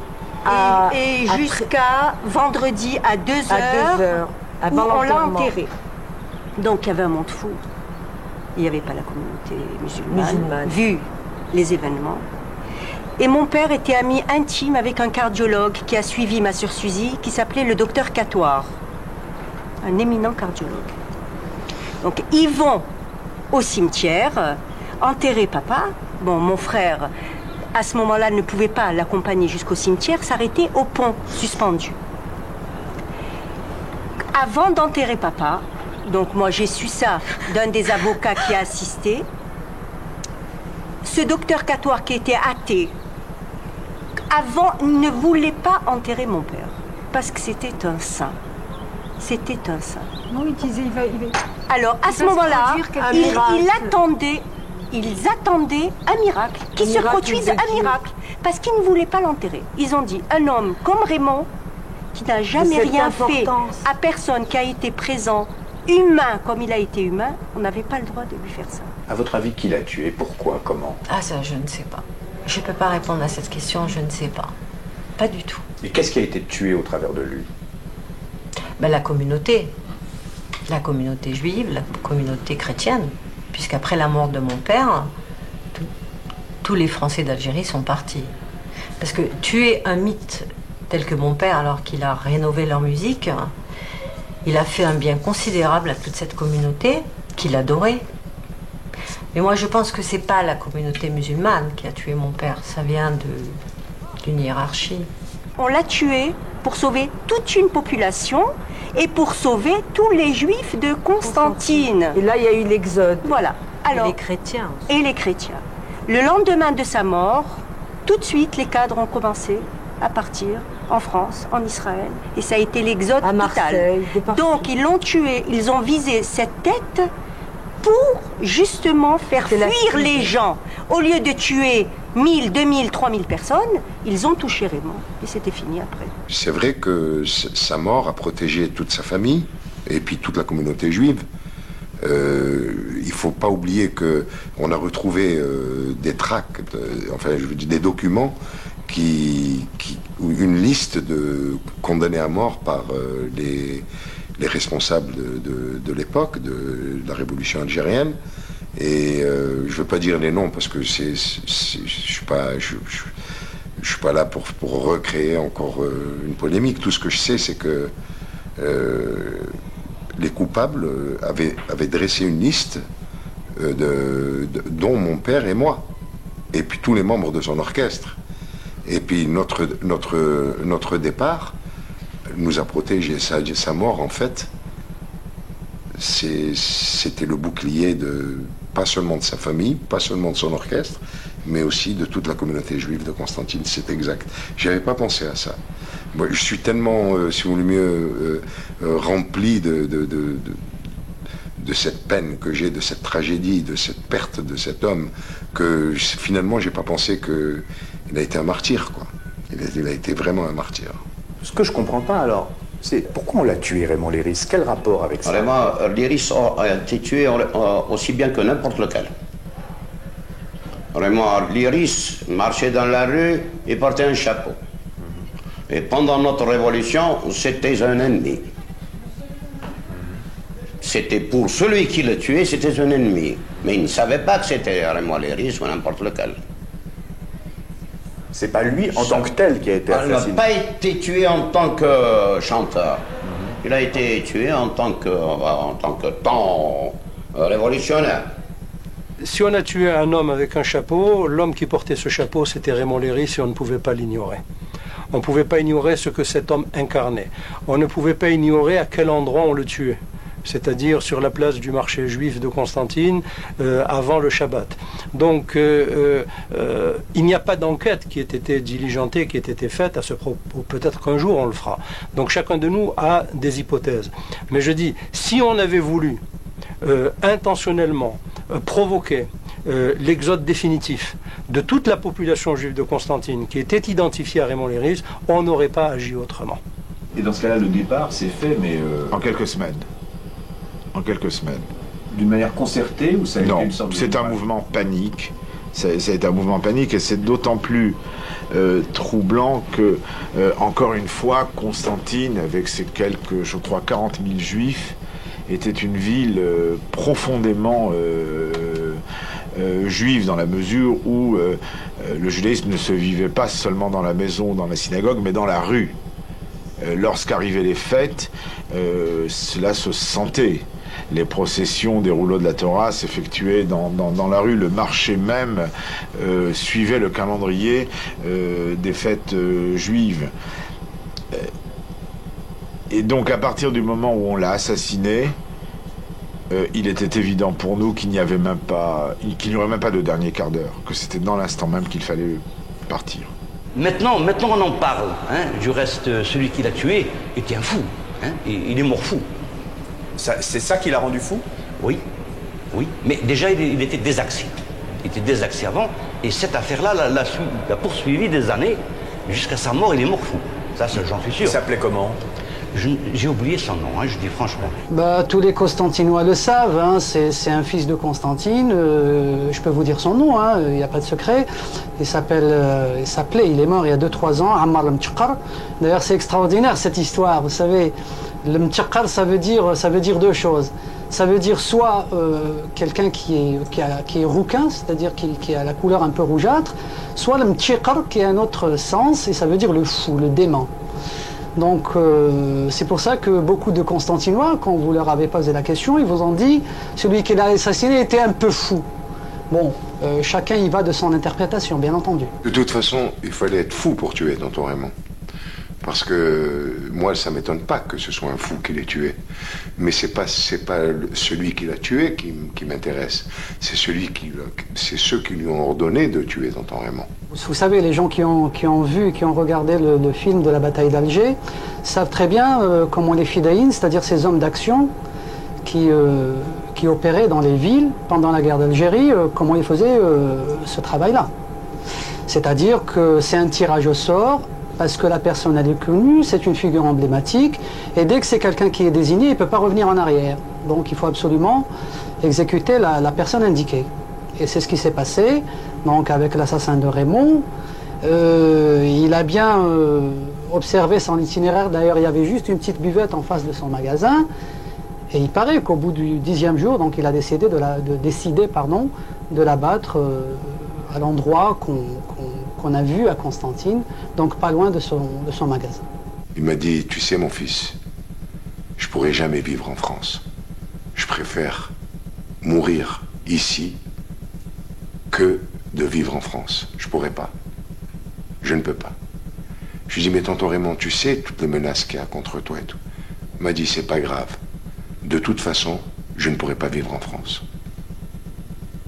jusqu'à vendredi à 2h, où on l'a enterré. Donc il y avait un monde fou. Il n'y avait pas la communauté musulmane. Vu les événements. Et mon père était ami intime avec un cardiologue qui a suivi ma sœur Suzy, qui s'appelait le docteur Catoire. Un éminent cardiologue. Donc ils vont au cimetière enterrer papa. Bon, mon frère, à ce moment-là, ne pouvait pas l'accompagner jusqu'au cimetière, s'arrêter au pont suspendu. Avant d'enterrer papa, donc moi j'ai su ça d'un des avocats qui a assisté, ce docteur Catoire qui était athée, avant ne voulait pas enterrer mon père, parce que c'était un saint. C'était un saint. Non, il disait, il va... Alors, à ce moment-là, ils attendaient un miracle, qu'il se produise un miracle, parce qu'ils ne voulaient pas l'enterrer. Ils ont dit, un homme comme Raymond, qui n'a jamais rien fait à personne, qui a été présent humain comme il a été humain, on n'avait pas le droit de lui faire ça. À votre avis, qui l'a tué? Pourquoi? Comment? Ah ça, je ne sais pas. Je ne peux pas répondre à cette question, je ne sais pas. Pas du tout. Et qu'est-ce qui a été tué au travers de lui? Ben, la communauté juive, la communauté chrétienne, puisqu'après la mort de mon père, tous les Français d'Algérie sont partis. Parce que tuer un mythe tel que mon père, alors qu'il a rénové leur musique, il a fait un bien considérable à toute cette communauté qu'il adorait. Mais moi, je pense que c'est pas la communauté musulmane qui a tué mon père, ça vient d'une hiérarchie. On l'a tué pour sauver toute une population et pour sauver tous les juifs de Constantine. Et là, il y a eu l'exode. Voilà. Alors, et les chrétiens aussi. Et les chrétiens. Le lendemain de sa mort, tout de suite, les cadres ont commencé à partir en France, en Israël. Et ça a été l'exode total. Donc, ils l'ont tué, ils ont visé cette tête pour justement faire fuir les gens. Au lieu de tuer 1000, 2000, 3000 personnes, ils ont touché Raymond. Et c'était fini après. C'est vrai que sa mort a protégé toute sa famille et puis toute la communauté juive. Il ne faut pas oublier qu'on a retrouvé des tracts, des documents, une liste de condamnés à mort par les responsables de l'époque, de la révolution algérienne. Et je ne veux pas dire les noms parce que je ne suis pas là pour recréer encore une polémique. Tout ce que je sais, c'est que les coupables avaient dressé une liste dont mon père et moi, et puis tous les membres de son orchestre. Et puis notre départ nous a protégés. Sa mort, en fait, c'était le bouclier pas seulement de sa famille, pas seulement de son orchestre, mais aussi de toute la communauté juive de Constantine. C'est exact. J'avais pas pensé à ça. Moi, je suis tellement, si vous voulez mieux, rempli de cette peine que j'ai, de cette tragédie, de cette perte de cet homme, que finalement, j'ai pas pensé qu'il a été un martyr, quoi. Il a été vraiment un martyr. Ce que je comprends pas, alors, c'est pourquoi on l'a tué, Raymond Léris? Quel rapport avec ça? Raymond Léris a été tué aussi bien que n'importe lequel. Raymond Léris marchait dans la rue et portait un chapeau. Et pendant notre révolution, c'était un ennemi. C'était pour celui qui le tuait, c'était un ennemi. Mais il ne savait pas que c'était Raymond Léris ou n'importe lequel. C'est pas lui en tant que tel qui a été assassiné. Il n'a pas été tué en tant que chanteur. Il a été tué en tant que révolutionnaire. Si on a tué un homme avec un chapeau, l'homme qui portait ce chapeau, c'était Raymond Léris et on ne pouvait pas l'ignorer. On ne pouvait pas ignorer ce que cet homme incarnait. On ne pouvait pas ignorer à quel endroit on le tuait. C'est-à-dire sur la place du marché juif de Constantine, avant le Shabbat. Donc, il n'y a pas d'enquête qui ait été diligentée, qui ait été faite à ce propos. Peut-être qu'un jour on le fera. Donc, chacun de nous a des hypothèses. Mais je dis, si on avait voulu intentionnellement provoquer l'exode définitif de toute la population juive de Constantine, qui était identifiée à Raymond Léris, on n'aurait pas agi autrement. Et dans ce cas-là, le départ s'est fait, mais... En quelques semaines. En quelques semaines. D'une manière concertée ou ça a été une sorte de... c'est un mouvement panique. C'est un mouvement panique et c'est d'autant plus troublant que, encore une fois, Constantine, avec ses quelques, je crois, 40 000 juifs, était une ville profondément juive dans la mesure où le judaïsme ne se vivait pas seulement dans la maison, dans la synagogue, mais dans la rue. Lorsqu'arrivaient les fêtes, cela se sentait. Les processions des rouleaux de la Torah s'effectuaient dans la rue. Le marché même suivait le calendrier des fêtes juives. Et donc, à partir du moment où on l'a assassiné, il était évident pour nous qu'il n'y aurait même pas de dernier quart d'heure, que c'était dans l'instant même qu'il fallait partir. Maintenant on en parle. Hein. Du reste, celui qui l'a tué était un fou. Hein. Il est mort fou. C'est ça qui l'a rendu fou? Oui. Mais déjà, il était désaxé. Il était désaxé avant. Et cette affaire-là l'a poursuivi des années. Jusqu'à sa mort, il est mort fou. Ça, j'en suis sûr. Il s'appelait comment? J'ai oublié son nom, hein, je dis franchement. Bah, tous les Constantinois le savent, hein, c'est un fils de Constantine, je peux vous dire son nom, hein, il n'y a pas de secret. Il s'appelait, il est mort il y a 2-3 ans, Ammar al-Mtiqar. D'ailleurs c'est extraordinaire cette histoire, vous savez, le Mtiqar ça veut dire deux choses. Ça veut dire soit quelqu'un qui est rouquin, c'est-à-dire qui a la couleur un peu rougeâtre, soit le Mtiqar qui a un autre sens et ça veut dire le fou, le dément. Donc c'est pour ça que beaucoup de Constantinois, quand vous leur avez posé la question, ils vous ont dit celui qui l'a assassiné était un peu fou. Bon, chacun y va de son interprétation, bien entendu. De toute façon, il fallait être fou pour tuer tonton Raymond. Parce que moi, ça ne m'étonne pas que ce soit un fou qui l'ait tué. Mais c'est pas celui qui l'a tué qui m'intéresse. C'est ceux qui lui ont ordonné de tuer tonton Raymond. Vous savez, les gens qui ont regardé le film de la bataille d'Alger, savent très bien comment les fidaïns, c'est-à-dire ces hommes d'action qui opéraient dans les villes pendant la guerre d'Algérie, comment ils faisaient ce travail-là. C'est-à-dire que c'est un tirage au sort, parce que la personne elle est connue, c'est une figure emblématique, et dès que c'est quelqu'un qui est désigné, il ne peut pas revenir en arrière. Donc il faut absolument exécuter la personne indiquée. Et c'est ce qui s'est passé, donc avec l'assassin de Raymond. Il a bien observé son itinéraire, d'ailleurs il y avait juste une petite buvette en face de son magasin, et il paraît qu'au bout du 10e jour, donc il a décidé de l'abattre à l'endroit qu'on a vu à Constantine, donc pas loin de son magasin. Il m'a dit, tu sais mon fils, je pourrai jamais vivre en France. Je préfère mourir ici que de vivre en France. Je pourrais pas. Je ne peux pas. Je lui ai dit, mais tonton Raymond, tu sais toutes les menaces qu'il y a contre toi et tout. Il m'a dit, c'est pas grave. De toute façon, je ne pourrai pas vivre en France.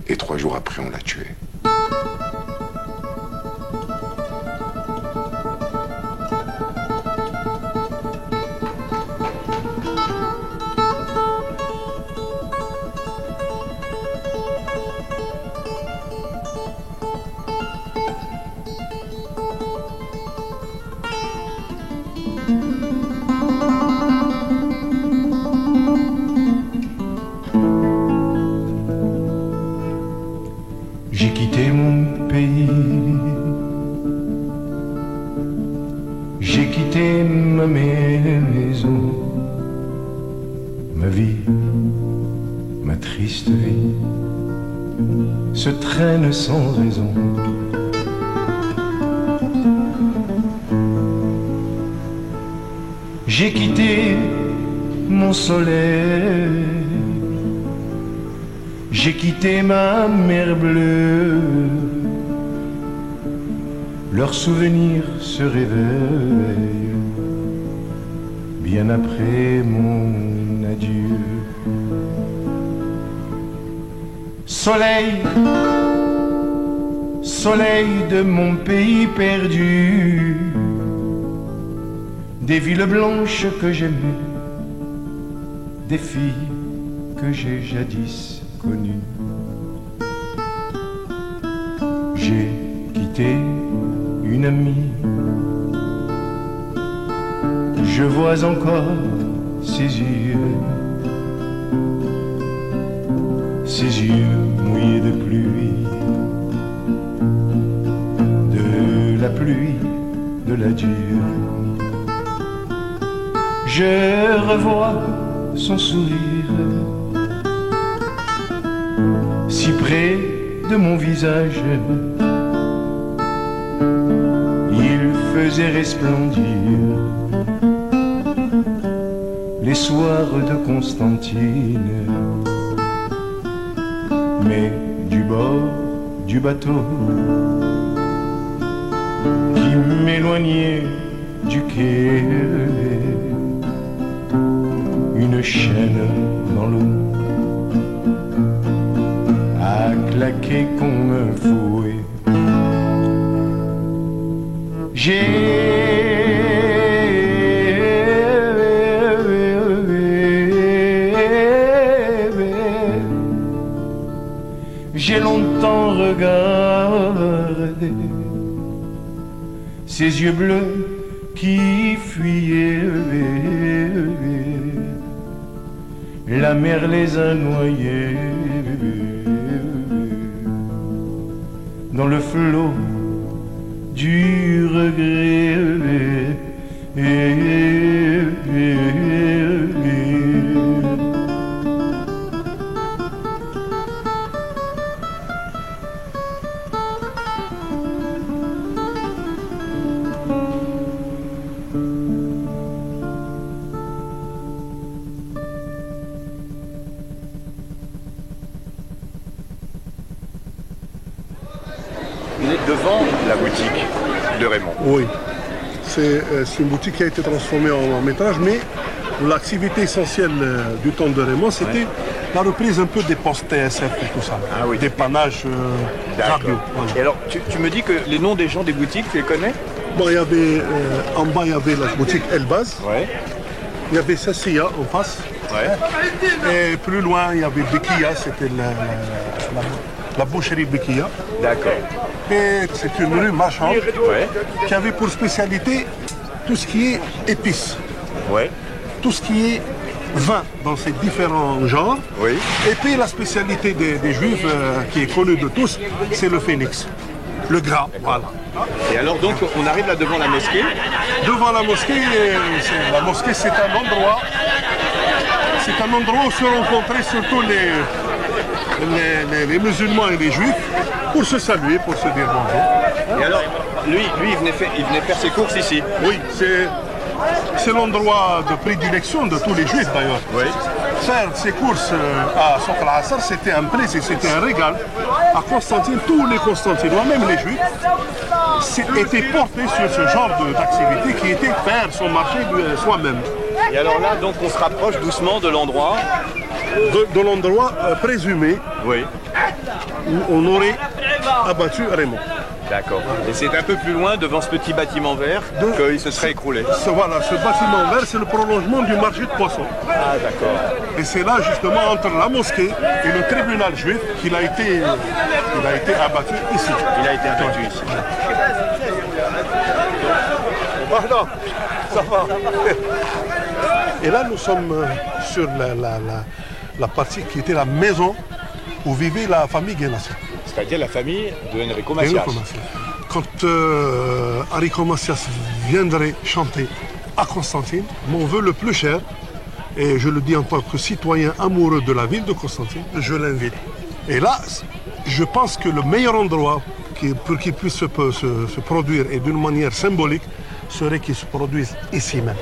Et 3 jours après, on l'a tué. J'ai quitté mon pays, j'ai quitté ma maison, ma vie, ma triste vie se traîne sans raison. J'ai quitté mon soleil, j'ai quitté ma mer bleue, leurs souvenirs se réveillent bien après mon adieu. Soleil, soleil de mon pays perdu, des villes blanches que j'aimais, des filles que j'ai jadis connues. J'ai quitté une amie, je vois encore ses yeux mouillés de pluie, de la pluie de l'adieu. Je revois son sourire si près de mon visage, il faisait resplendir les soirs de Constantine. Mais du bord du bateau qui m'éloignait du quai, une chaîne dans l'eau a claqué comme un fouet. J'ai longtemps regardé ses yeux bleus qui fuyait, la mer les a noyés dans le flot du regret. On est devant la boutique de Raymond. Oui, c'est une boutique qui a été transformée en métrage, mais l'activité essentielle du temps de Raymond, c'était la reprise un peu des postes TSF et tout ça, des panaches radio. Voilà. Et alors, tu me dis que les noms des gens des boutiques, tu les connais? Bon, il y avait, en bas, il y avait la boutique Elbaz. Ouais. Il y avait Sassia en face. Ouais. Et plus loin, il y avait Bekia, c'était la boucherie Bekia. D'accord. Et c'est une rue marchande qui avait pour spécialité tout ce qui est épices. Ouais. Tout ce qui est vin dans ces différents genres. Oui. Et puis la spécialité des Juifs, qui est connue de tous, c'est le phénix. Le gras, voilà. Et alors donc on arrive là devant la mosquée. Devant la mosquée, c'est un endroit. C'est un endroit où se rencontraient surtout les musulmans et les juifs pour se saluer, pour se dire bonjour. Et alors, lui il venait faire ses courses ici. Oui, c'est l'endroit de prédilection de tous les juifs d'ailleurs. Oui. Faire ses courses à Souk al-Asr, c'était un plaisir, c'était un régal. À Constantine, tous les Constantinois, même les juifs, étaient portés sur ce genre d'activité qui était faire son marché soi-même. Et alors là, donc on se rapproche doucement de l'endroit. De l'endroit présumé où on aurait abattu Raymond. D'accord. Et c'est un peu plus loin, devant ce petit bâtiment vert, qu'il se serait écroulé. Voilà, ce bâtiment vert, c'est le prolongement du marché de poissons. Ah, d'accord. Et c'est là, justement, entre la mosquée et le tribunal juif qu'il a été abattu ici. Il a été abattu ici. Pardon, ça va. Et là, nous sommes sur la partie qui était la maison où vivait la famille Guénassi. C'est-à-dire la famille de Enrico Macias. Quand Enrico Macias viendrait chanter à Constantine, mon vœu le plus cher, et je le dis en tant que citoyen amoureux de la ville de Constantine, je l'invite. Et là, je pense que le meilleur endroit pour qu'il puisse se produire, et d'une manière symbolique, serait qu'il se produise ici même.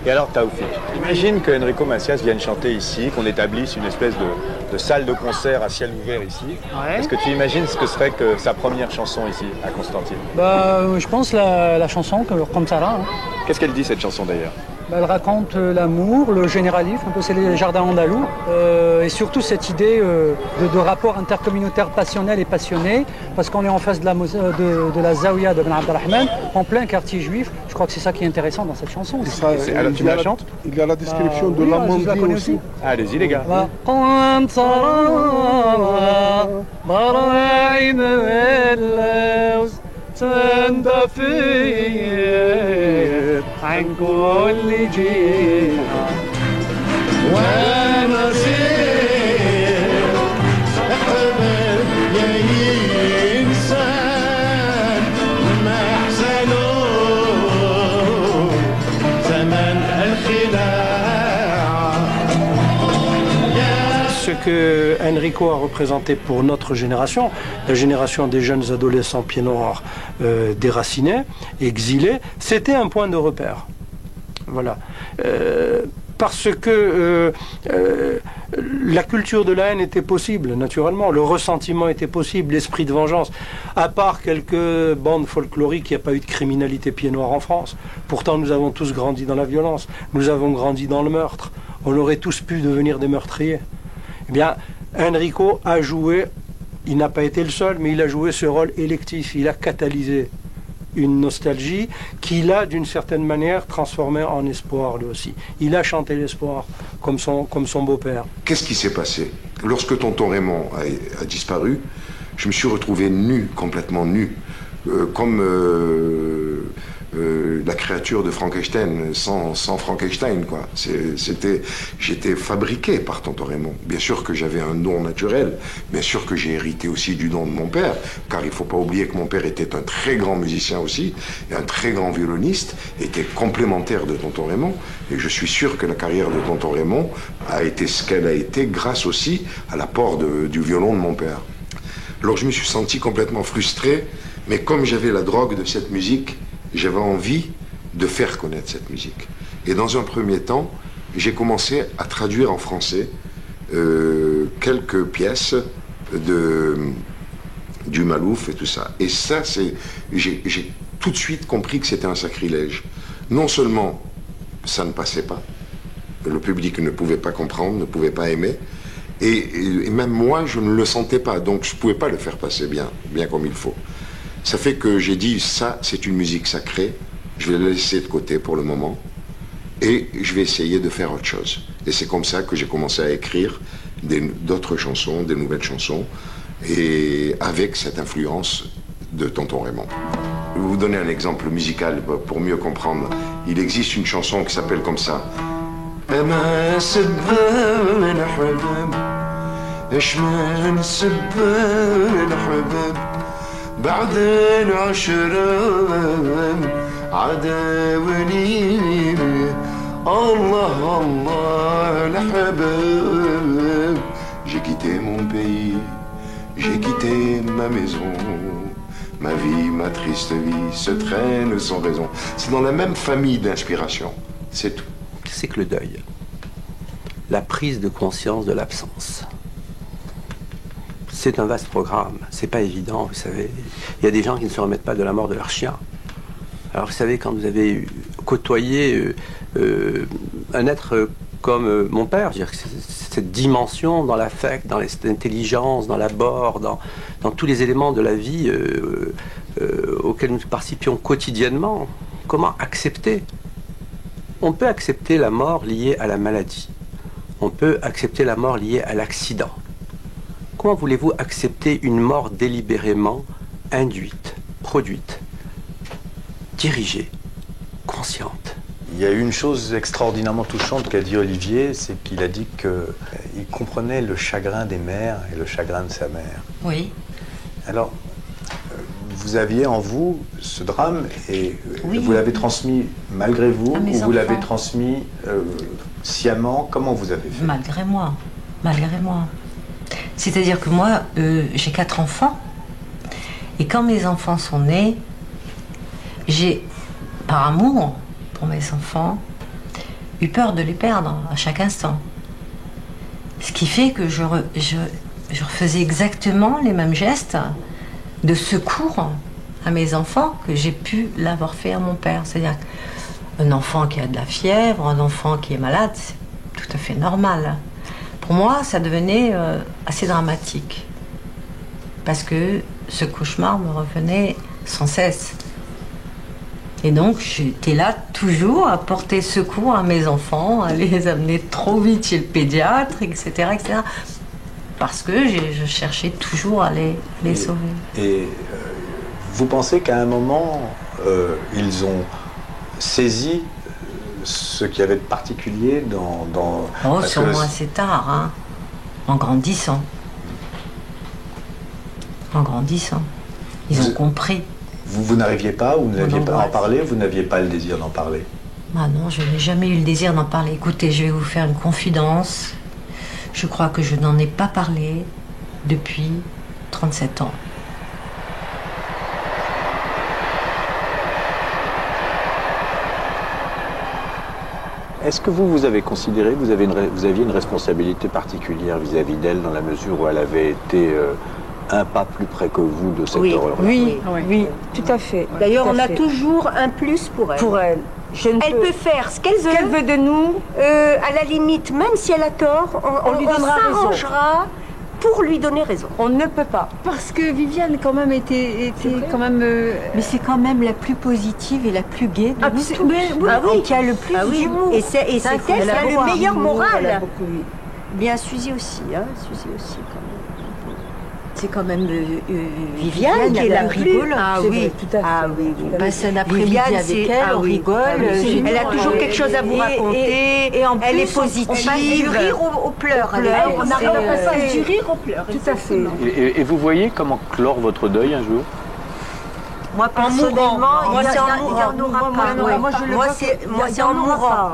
Et alors Taoufik, imagine que Enrico Macias vienne chanter ici, qu'on établisse une espèce de salle de concert à ciel ouvert ici. Ouais. Est-ce que tu imagines ce que serait que sa première chanson ici, à Constantine? Je pense la chanson, comme ça là. Hein. Qu'est-ce qu'elle dit cette chanson d'ailleurs? Elle raconte l'amour, le généralisme, un peu c'est les jardins andalous, et surtout cette idée de rapport intercommunautaire passionnel et passionné, parce qu'on est en face de la Zawiya de Ben Abdelrahman, en plein quartier juif. Je crois que c'est ça qui est intéressant dans cette chanson. Alors tu me la chantes? Il y a la description de l'amandine aussi. Ah, allez-y les gars. تندفيت عن كل جيل وانا زين اقبل يا انسان ما احسنه زمن الخداع. Ce que Enrico a représenté pour notre génération, la génération des jeunes adolescents pieds noirs déracinés, exilés, c'était un point de repère. Voilà. Parce que la culture de la haine était possible, naturellement, le ressentiment était possible, l'esprit de vengeance. À part quelques bandes folkloriques, il n'y a pas eu de criminalité pieds noirs en France. Pourtant, nous avons tous grandi dans la violence, nous avons grandi dans le meurtre. On aurait tous pu devenir des meurtriers. Eh bien, Enrico a joué, il n'a pas été le seul, mais il a joué ce rôle électif. Il a catalysé une nostalgie qu'il a, d'une certaine manière, transformée en espoir, lui aussi. Il a chanté l'espoir, comme son beau-père. Qu'est-ce qui s'est passé? Lorsque tonton Raymond a disparu, je me suis retrouvé nu, complètement nu, comme la créature de Frankenstein sans Frankenstein, quoi. J'étais fabriqué par tonton Raymond. Bien sûr que j'avais un don naturel, bien sûr que j'ai hérité aussi du don de mon père, car il ne faut pas oublier que mon père était un très grand musicien aussi, et un très grand violoniste, était complémentaire de tonton Raymond, et je suis sûr que la carrière de tonton Raymond a été ce qu'elle a été grâce aussi à l'apport du violon de mon père. Alors je me suis senti complètement frustré, mais comme j'avais la drogue de cette musique, j'avais envie de faire connaître cette musique. Et dans un premier temps, j'ai commencé à traduire en français quelques pièces du Malouf et tout ça. Et ça, j'ai tout de suite compris que c'était un sacrilège. Non seulement ça ne passait pas, le public ne pouvait pas comprendre, ne pouvait pas aimer, et même moi, je ne le sentais pas, donc je ne pouvais pas le faire passer bien comme il faut. Ça fait que j'ai dit, ça, c'est une musique sacrée, je vais la laisser de côté pour le moment, et je vais essayer de faire autre chose. Et c'est comme ça que j'ai commencé à écrire d'autres chansons, des nouvelles chansons, et avec cette influence de tonton Raymond. Je vais vous donner un exemple musical pour mieux comprendre. Il existe une chanson qui s'appelle comme ça. J'ai quitté mon pays, j'ai quitté ma maison, ma vie, ma triste vie se traîne sans raison. C'est dans la même famille d'inspiration, c'est tout. C'est que le deuil, la prise de conscience de l'absence. C'est un vaste programme, c'est pas évident, vous savez. Il y a des gens qui ne se remettent pas de la mort de leur chien. Alors vous savez, quand vous avez côtoyé un être comme mon père, je veux dire, cette dimension dans l'affect, dans l'intelligence, dans l'abord, dans tous les éléments de la vie auxquels nous participions quotidiennement, comment accepter? On peut accepter la mort liée à la maladie. On peut accepter la mort liée à l'accident. Comment voulez-vous accepter une mort délibérément induite, produite, dirigée, consciente? Il y a eu une chose extraordinairement touchante qu'a dit Olivier, c'est qu'il a dit qu'il comprenait le chagrin des mères et le chagrin de sa mère. Oui. Alors, vous aviez en vous ce drame et oui. Vous l'avez transmis malgré vous ou vous l'avez transmis sciemment? Comment vous avez fait? Malgré moi. Malgré moi. C'est-à-dire que moi, j'ai 4 enfants. Et quand mes enfants sont nés, j'ai, par amour pour mes enfants, eu peur de les perdre à chaque instant. Ce qui fait que je refaisais exactement les mêmes gestes de secours à mes enfants que j'ai pu l'avoir fait à mon père. C'est-à-dire un enfant qui a de la fièvre, un enfant qui est malade, c'est tout à fait normal. Pour moi, ça devenait assez dramatique. Parce que ce cauchemar me revenait sans cesse. Et donc, j'étais là toujours à porter secours à mes enfants, à les amener trop vite chez le pédiatre, etc. etc. Parce que je cherchais toujours à les sauver. Et vous pensez qu'à un moment, ils ont saisi ce qu'il y avait de particulier dans oh, sur moi, c'est tard, hein. En grandissant. En grandissant. Ils ont compris. Vous n'arriviez pas, ou vous n'aviez pas à en parler, vous n'aviez pas le désir d'en parler? Ah non, je n'ai jamais eu le désir d'en parler. Écoutez, je vais vous faire une confidence. Je crois que je n'en ai pas parlé depuis 37 ans. Est-ce que vous avez considéré que vous aviez une responsabilité particulière vis-à-vis d'elle, dans la mesure où elle avait été un pas plus près que vous de cette horreur? Oui, oui, tout à fait. D'ailleurs, on a toujours un plus pour elle. Pour elle. Elle peut faire ce qu'elle veut de nous. À la limite, même si elle a tort, on s'arrangera pour lui donner raison. On ne peut pas. Parce que Viviane, quand même, était quand même... Mais c'est quand même la plus positive et la plus gaie de nous tous. Qui a le plus d'humour. Et c'est elle qui a le meilleur moral. Bien, Suzy aussi. Hein, Suzy aussi. c'est quand même Viviane qui est la plus rigolote. Ah oui, tout à fait. Ah oui, on passe un après-midi avec elle, on rigole. Elle a toujours quelque chose à vous raconter. Et en plus, elle est positive. On passe du rire aux pleurs. On arrive à passer du rire aux pleurs. Tout à fait. Et vous voyez comment clore votre deuil un jour? Moi, personnellement, moi, c'est en mourant. Moi, c'est en mourant.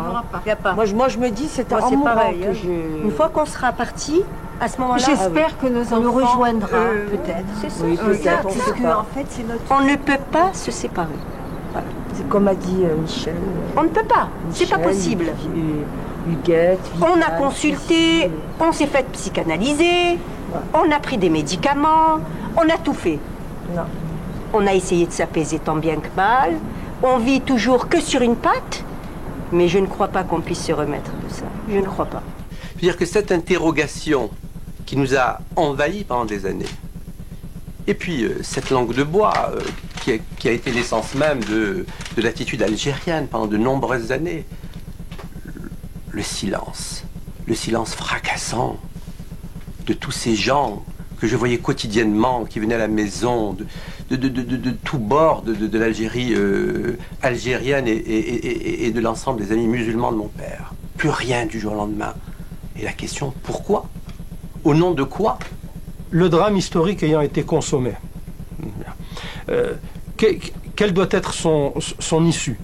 Moi, je me dis, c'est en mourant que je... Une fois qu'on sera parti, à ce moment-là... J'espère que nos enfants nous rejoindra, peut-être. C'est ça. Oui, peut-être. Parce qu'en fait, c'est notre... On ne peut pas se séparer. Voilà. C'est comme a dit Michel. On ne peut pas. C'est pas possible. Huguette, on a consulté, on s'est fait psychanalyser, on a pris des médicaments, on a tout fait. Non. On a essayé de s'apaiser tant bien que mal. On vit toujours que sur une patte, mais je ne crois pas qu'on puisse se remettre de ça. Je ne crois pas. Je veux dire que cette interrogation qui nous a envahis pendant des années, et puis cette langue de bois qui a été l'essence même de l'attitude algérienne pendant de nombreuses années, le silence fracassant de tous ces gens que je voyais quotidiennement, qui venaient à la maison de tous bords de l'Algérie algérienne et de l'ensemble des amis musulmans de mon père. Plus rien du jour au lendemain. Et la question, pourquoi? Au nom de quoi? Le drame historique ayant été consommé, quelle doit être son issue?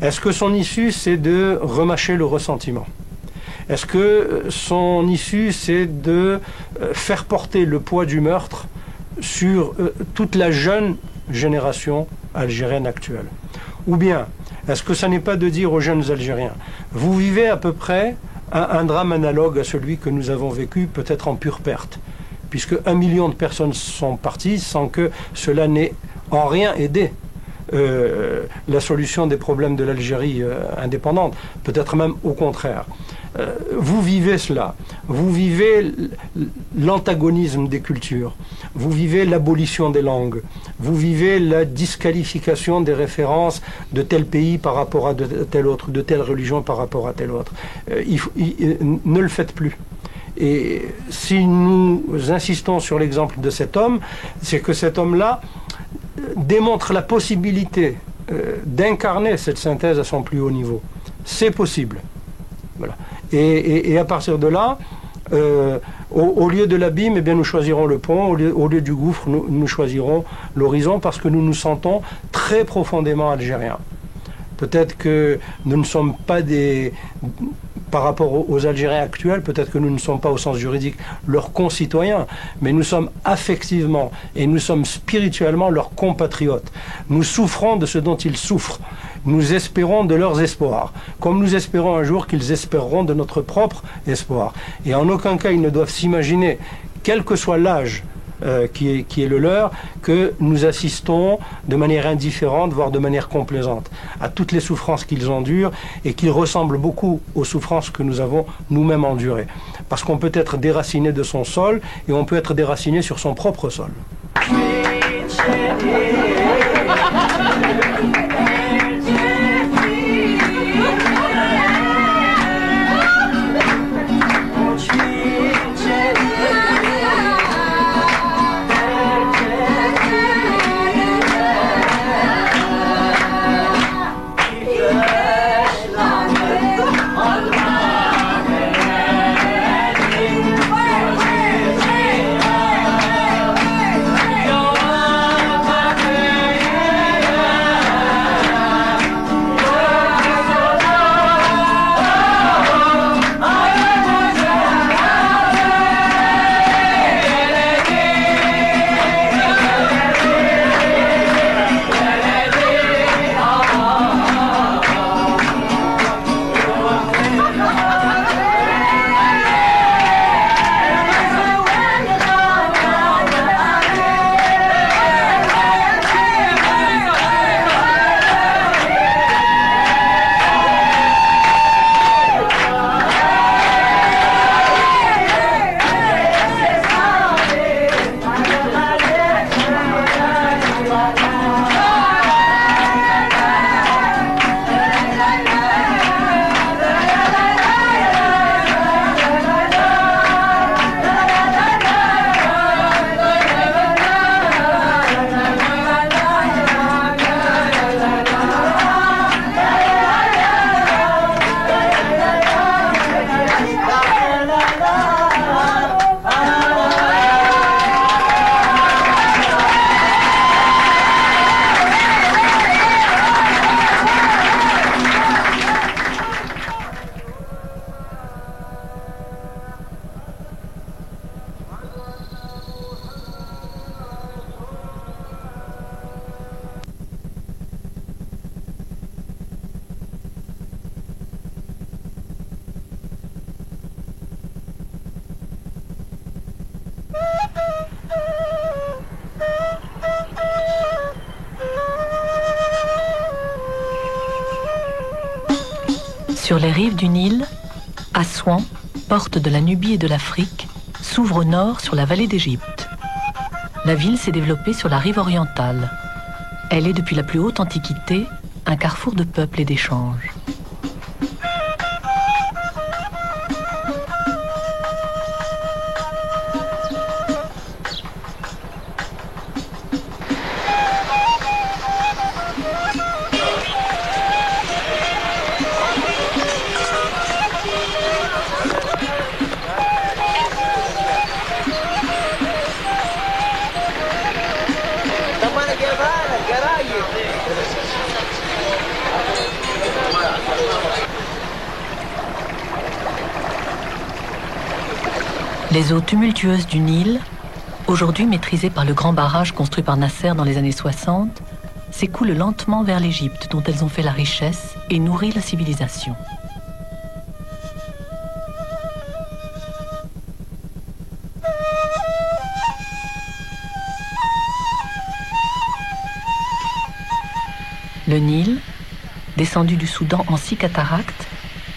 Est-ce que son issue, c'est de remâcher le ressentiment? Est-ce que son issue, c'est de faire porter le poids du meurtre sur toute la jeune génération algérienne actuelle? Ou bien, est-ce que ça n'est pas de dire aux jeunes Algériens, vous vivez à peu près un drame analogue à celui que nous avons vécu, peut-être en pure perte, puisque 1 million de personnes sont parties sans que cela n'ait en rien aidé la solution des problèmes de l'Algérie indépendante, peut-être même au contraire. Vous vivez cela, vous vivez l'antagonisme des cultures, vous vivez l'abolition des langues, vous vivez la disqualification des références de tel pays par rapport à tel autre, de telle religion par rapport à tel autre. Ne le faites plus. Et si nous insistons sur l'exemple de cet homme, c'est que cet homme-là démontre la possibilité d'incarner cette synthèse à son plus haut niveau. C'est possible. Voilà. Et à partir de là, au lieu de l'abîme, eh bien, nous choisirons le pont, au lieu du gouffre, nous choisirons l'horizon, parce que nous nous sentons très profondément algériens. Peut-être que nous ne sommes pas par rapport aux Algériens actuels, peut-être que nous ne sommes pas au sens juridique leurs concitoyens, mais nous sommes affectivement et nous sommes spirituellement leurs compatriotes. Nous souffrons de ce dont ils souffrent. Nous espérons de leurs espoirs, comme nous espérons un jour qu'ils espéreront de notre propre espoir. Et en aucun cas, ils ne doivent s'imaginer, quel que soit l'âge qui est le leur, que nous assistons de manière indifférente, voire de manière complaisante, à toutes les souffrances qu'ils endurent et qui ressemblent beaucoup aux souffrances que nous avons nous-mêmes endurées. Parce qu'on peut être déraciné de son sol et on peut être déraciné sur son propre sol. Sur les rives du Nil, Assouan, porte de la Nubie et de l'Afrique, s'ouvre au nord sur la vallée d'Égypte. La ville s'est développée sur la rive orientale. Elle est depuis la plus haute antiquité un carrefour de peuples et d'échanges. Les eaux tumultueuses du Nil, aujourd'hui maîtrisées par le grand barrage construit par Nasser dans les années 60, s'écoulent lentement vers l'Égypte dont elles ont fait la richesse et nourri la civilisation. Le Nil, descendu du Soudan en 6 cataractes,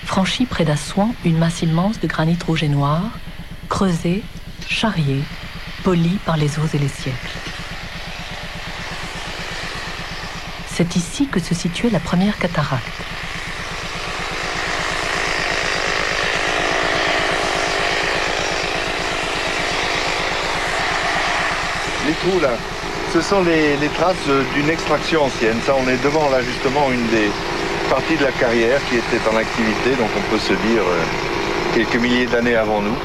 franchit près d'Assouan une masse immense de granit rouge et noir, creusé, charrié, poli par les eaux et les siècles. C'est ici que se situait la première cataracte. Les trous là, ce sont les traces d'une extraction ancienne. Ça, on est devant là justement une des parties de la carrière qui était en activité, donc on peut se dire quelques milliers d'années avant nous.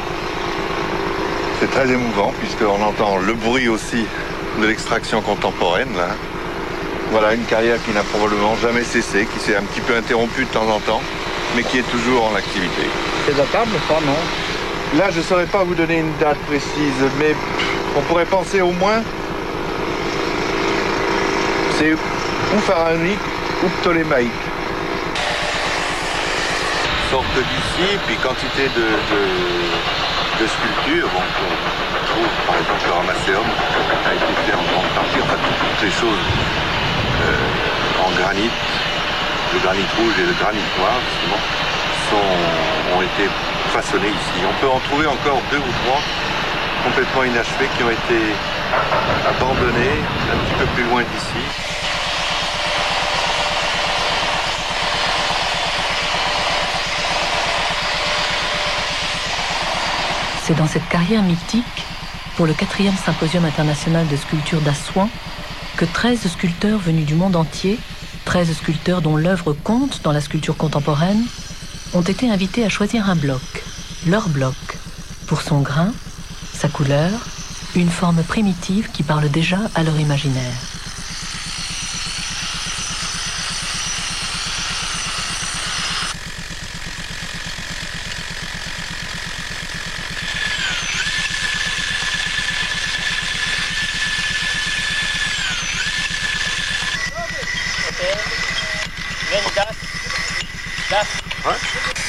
C'est très émouvant puisqu'on entend le bruit aussi de l'extraction contemporaine là. Voilà une carrière qui n'a probablement jamais cessé, qui s'est un petit peu interrompue de temps en temps, mais qui est toujours en activité. C'est datable ou pas, non? Là, je ne saurais pas vous donner une date précise, mais on pourrait penser au moins, c'est ou pharaonique ou ptolémaïque. Sorte d'ici, puis quantité de sculptures, donc on trouve par exemple le ramasséum a été fait en grande partie, enfin toutes les choses en granit, le granit rouge et le granit noir justement, ont été façonnés ici. On peut en trouver encore 2 ou 3 complètement inachevés qui ont été abandonnés un petit peu plus loin d'ici. C'est dans cette carrière mythique, pour le 4e symposium international de sculpture d'Assouan, que 13 sculpteurs venus du monde entier, 13 sculpteurs dont l'œuvre compte dans la sculpture contemporaine, ont été invités à choisir un bloc, leur bloc, pour son grain, sa couleur, une forme primitive qui parle déjà à leur imaginaire. Ouais.